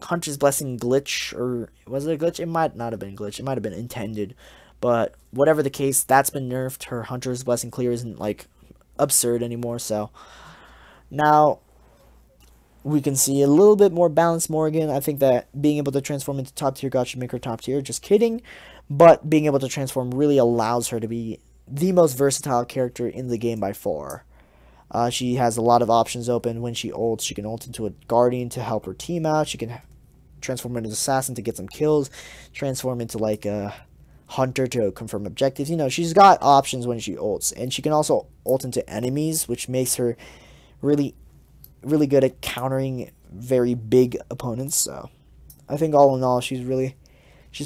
Hunter's Blessing glitch, or was it a glitch? It might not have been a glitch. It might have been intended. But whatever the case, that's been nerfed. Her Hunter's Blessing clear isn't like absurd anymore. So now we can see a little bit more balanced Morgan. I think that being able to transform into top tier god should make her top tier. Just kidding. But being able to transform really allows her to be the most versatile character in the game by far. She has a lot of options open. When she ults, she can ult into a Guardian to help her team out. She can transform into an Assassin to get some kills. Transform into like a Hunter to confirm objectives. You know, she's got options when she ults. And she can also ult into enemies, which makes her really good at countering very big opponents. So I think all in all, she's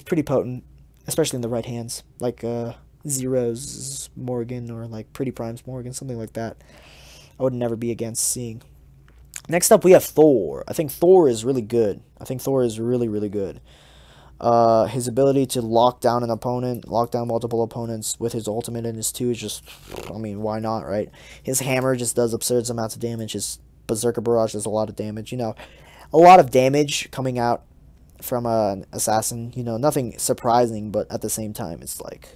pretty potent, especially in the right hands, like Zero's Morgan or like Pretty Prime's Morgan, something like that. I would never be against seeing. Next up, we have Thor. I think Thor is really good. I think Thor is really good. His ability to lock down an opponent, lock down multiple opponents with his ultimate and his 2 is just, I mean, why not, right? His hammer just does absurd amounts of damage. His Berserker Barrage does a lot of damage. You know, a lot of damage coming out from an assassin. You know, nothing surprising, but at the same time, it's like,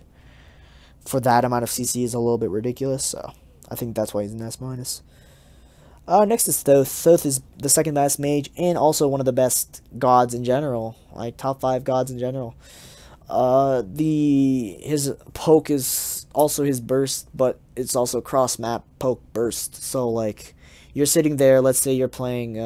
for that amount of CC is a little bit ridiculous. So I think that's why he's an S-. Next is Thoth. Thoth is the second best mage and also one of the best gods in general, like top 5 gods in general. His poke is also his burst, but it's also cross map poke burst. So like, you're sitting there, let's say you're playing,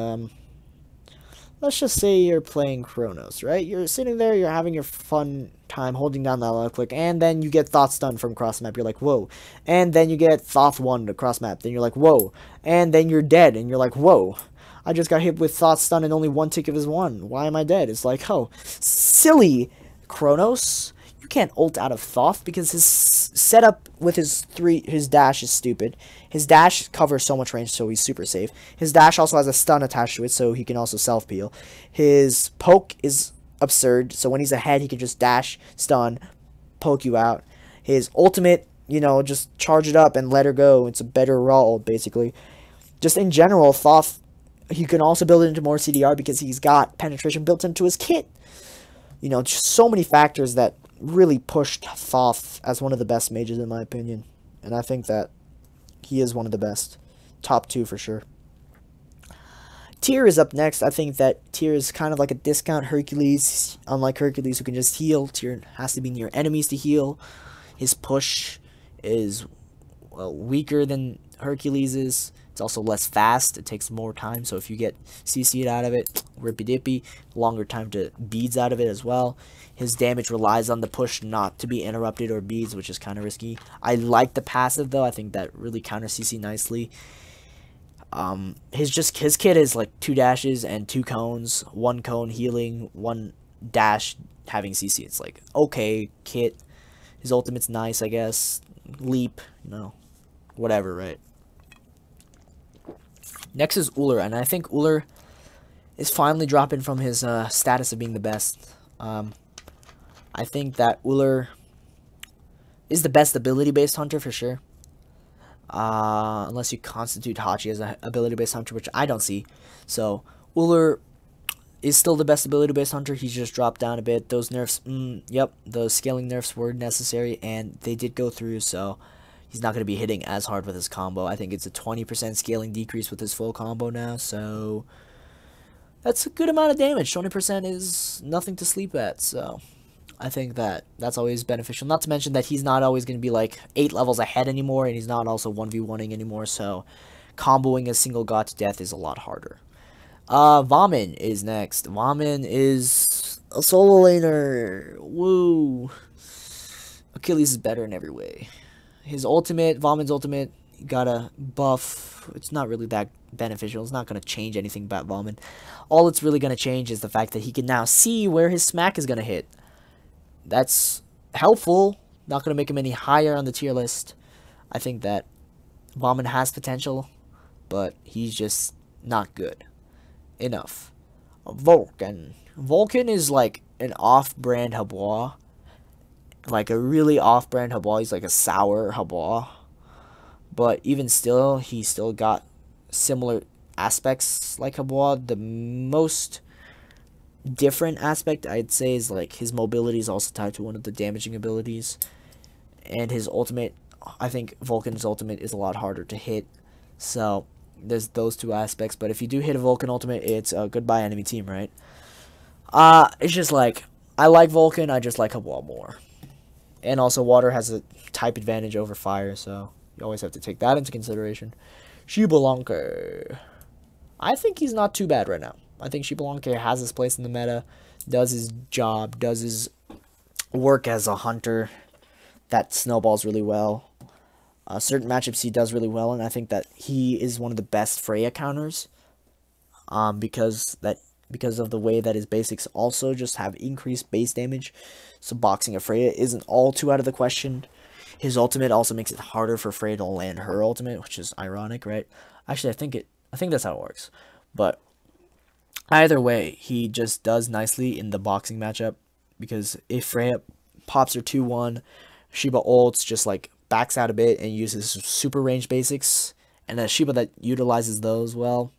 let's just say you're playing Chronos, right? You're sitting there, you're having your fun time holding down that left click, and then you get Thoth stun from cross map, you're like, whoa. And then you get Thoth 1 to cross map, then you're like, whoa. And then you're dead, and you're like, whoa. I just got hit with Thoth stun and only 1 tick of his 1. Why am I dead? It's like, oh, silly Chronos. You can't ult out of Thoth because his setup with his dash is stupid. His dash covers so much range, so he's super safe. His dash also has a stun attached to it, so he can also self-peel. His poke is absurd, so when he's ahead, he can just dash, stun, poke you out. His ultimate, you know, just charge it up and let her go. It's a better raw ult, basically. Just in general, Thoth, he can also build it into more CDR because he's got penetration built into his kit. You know, just so many factors that really pushed Thoth as one of the best mages in my opinion, and I think that he is one of the best, top 2 for sure. Tyr is up next. I think that Tyr is kind of like a discount Hercules. Unlike Hercules who can just heal, Tyr has to be near enemies to heal. His push is, well, weaker than Hercules'. It's also less fast. It takes more time, so if you get CC'd out of it, rippy dippy, longer time to beads out of it as well. His damage relies on the push not to be interrupted or beads, which is kind of risky. I like the passive though. I think that really counter CC nicely. His kit is like 2 dashes and 2 cones, 1 cone healing, 1 dash having CC. It's like, okay, kit. His ultimate's nice, I guess. Leap, no, whatever, right? Next is Ullr, and I think Ullr is finally dropping from his status of being the best. I think that Ullr is the best ability-based hunter for sure. Unless you constitute Hachi as an ability-based hunter, which I don't see. So, Ullr is still the best ability-based hunter. He's just dropped down a bit. Those nerfs, yep, those scaling nerfs were necessary, and they did go through, so he's not going to be hitting as hard with his combo. I think it's a 20% scaling decrease with his full combo now, so that's a good amount of damage. 20% is nothing to sleep at, so I think that's always beneficial. Not to mention that he's not always going to be like 8 levels ahead anymore, and he's not also 1v1ing anymore, so comboing a single god to death is a lot harder. Vomit is next. Vomit is a solo laner. Woo. Achilles is better in every way. His ultimate, Vomit's ultimate, got a buff. It's not really that beneficial. It's not going to change anything about Vomit. All it's really going to change is the fact that he can now see where his smack is going to hit. That's helpful. Not going to make him any higher on the tier list. I think that Vomit has potential, but he's just not good enough. Vulcan. Vulcan is like an off-brand Habois. Like a really off-brand Habois. He's like a sour Habois. But even still, he still got similar aspects like Habois. The most different aspect, I'd say, is like his mobility is also tied to one of the damaging abilities. And his ultimate, I think Vulcan's ultimate is a lot harder to hit. So there's those two aspects. But if you do hit a Vulcan ultimate, it's a goodbye enemy team, right? It's just like, I like Vulcan, I just like Habois more. And also water has a type advantage over fire, so you always have to take that into consideration. Shibalanke. I think he's not too bad right now. I think Shibalanke has his place in the meta, does his job, does his work as a hunter that snowballs really well. Certain matchups he does really well, and I think that he is one of the best Freya counters. Because of the way that his basics also just have increased base damage, so boxing a Freya isn't all too out of the question. His ultimate also makes it harder for Freya to land her ultimate, which is ironic, right? Actually, I think that's how it works. But either way, he just does nicely in the boxing matchup, because if Freya pops her 2-1, Shiba ults, just like backs out a bit and uses super range basics, and a Shiba that utilizes those well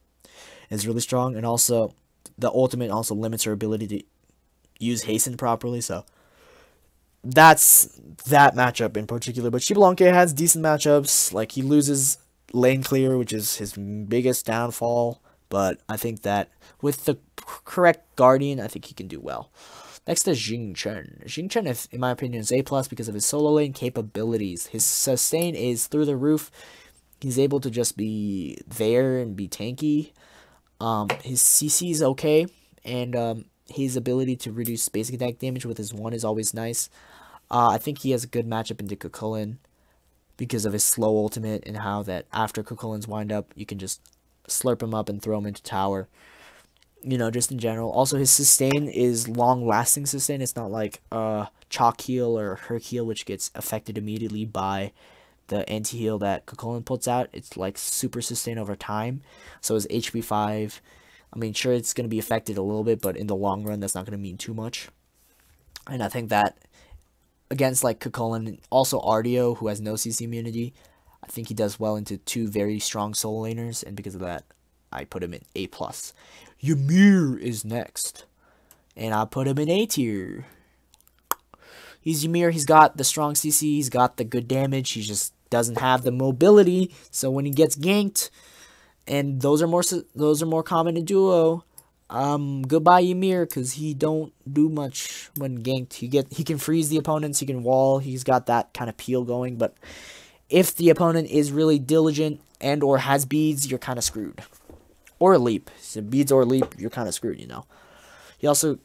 is really strong. And also the ultimate also limits her ability to use hasten properly, so that's that matchup in particular. But Shibalanke has decent matchups. Like, he loses lane clear, which is his biggest downfall, but I think that with the correct Guardian, I think he can do well. Next is Jingchen. Jingchen, in my opinion, is A+ because of his solo lane capabilities. His sustain is through the roof. He's able to just be there and be tanky. His CC is okay, and his ability to reduce basic attack damage with his 1 is always nice. I think he has a good matchup into Cucullin because of his slow ultimate, and how that after Cucullin's wind up, you can just slurp him up and throw him into tower. You know, just in general. Also, his sustain is long-lasting sustain. It's not like Chalk Heal or Herc-Heal, which gets affected immediately by the anti-heal that Cucullin puts out. It's like super sustain over time. So his HP 5, I mean, sure, it's going to be affected a little bit, but in the long run, that's not going to mean too much. And I think that against like Cucullin, also Ardio, who has no CC immunity, I think he does well into 2 very strong solo laners, and because of that, I put him in A+. Ymir is next, and I put him in A tier. He's Ymir. He's got the strong CC. He's got the good damage. He just doesn't have the mobility. So when he gets ganked, and those are more common in duo, goodbye Ymir, because he don't do much when ganked. He can freeze the opponents. He can wall. He's got that kind of peel going. But if the opponent is really diligent and or has beads, you're kind of screwed. Or leap. So beads or leap, you're kind of screwed, you know. He also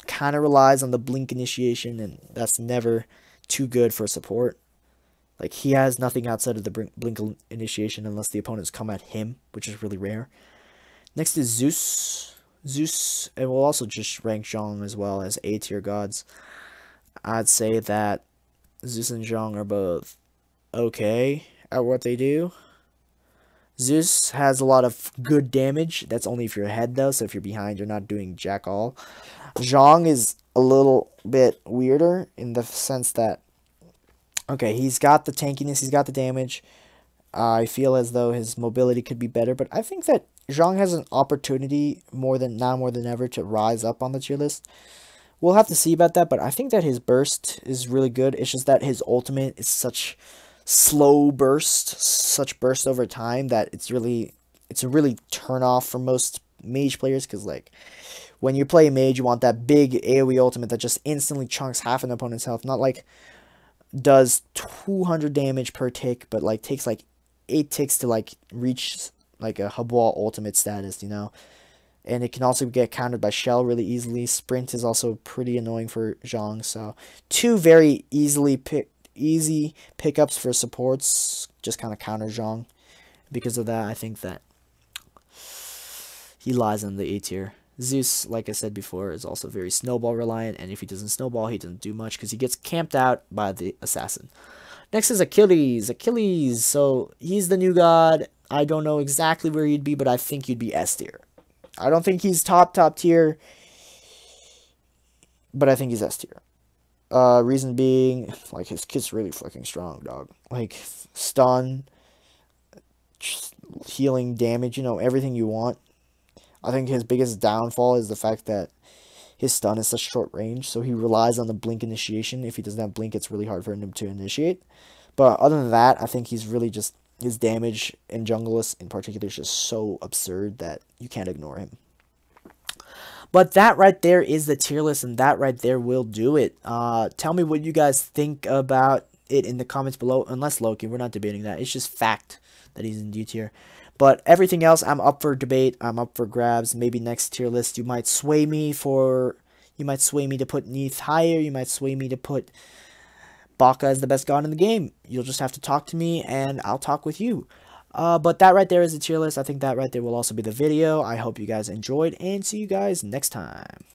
kind of relies on the blink initiation, and that's never too good for support. Like, he has nothing outside of the blink initiation unless the opponents come at him, which is really rare. Next is Zeus. Zeus, and we'll also just rank Zhong as well as A tier gods. I'd say that Zeus and Zhong are both okay at what they do. Zeus has a lot of good damage. That's only if you're ahead, though. So if you're behind, you're not doing jack all. Zhong is a little bit weirder in the sense that, okay, he's got the tankiness, he's got the damage. I feel as though his mobility could be better, but I think that Zhong has an opportunity more than ever to rise up on the tier list. We'll have to see about that, but I think that his burst is really good. It's just that his ultimate is such slow burst, such burst over time that it's a really turn off for most mage players, because like when you play mage, you want that big AoE ultimate that just instantly chunks half an opponent's health, not like does 200 damage per tick, but like takes like 8 ticks to like reach like a Habwa ultimate status, you know. And it can also get countered by Shell really easily. Sprint is also pretty annoying for Zhang, so two very easy pickups for supports, just kind of counter Zhang. Because of that, I think that he lies on the A tier. Zeus, like I said before, is also very snowball reliant, and if he doesn't snowball, he doesn't do much because he gets camped out by the assassin. Next is Achilles. Achilles, so he's the new god. I don't know exactly where he'd be, but I think he'd be S tier. I don't think he's top tier, but I think he's S tier. Reason being, like, his kit's really fucking strong, dog. Like, stun, healing, damage, you know, everything you want. I think his biggest downfall is the fact that his stun is such short range, so he relies on the blink initiation. If he doesn't have blink, it's really hard for him to initiate. But other than that, I think he's really just, his damage in Jungleist in particular is just so absurd that you can't ignore him. But that right there is the tier list, and that right there will do it. Tell me what you guys think about it in the comments below. Unless Loki, we're not debating that. It's just fact that he's in D tier. But everything else, I'm up for debate. I'm up for grabs. Maybe next tier list, you might sway me to put Neith higher. You might sway me to put Bacchus as the best god in the game. You'll just have to talk to me, and I'll talk with you. But that right there is the tier list. I think that right there will also be the video. I hope you guys enjoyed, and see you guys next time.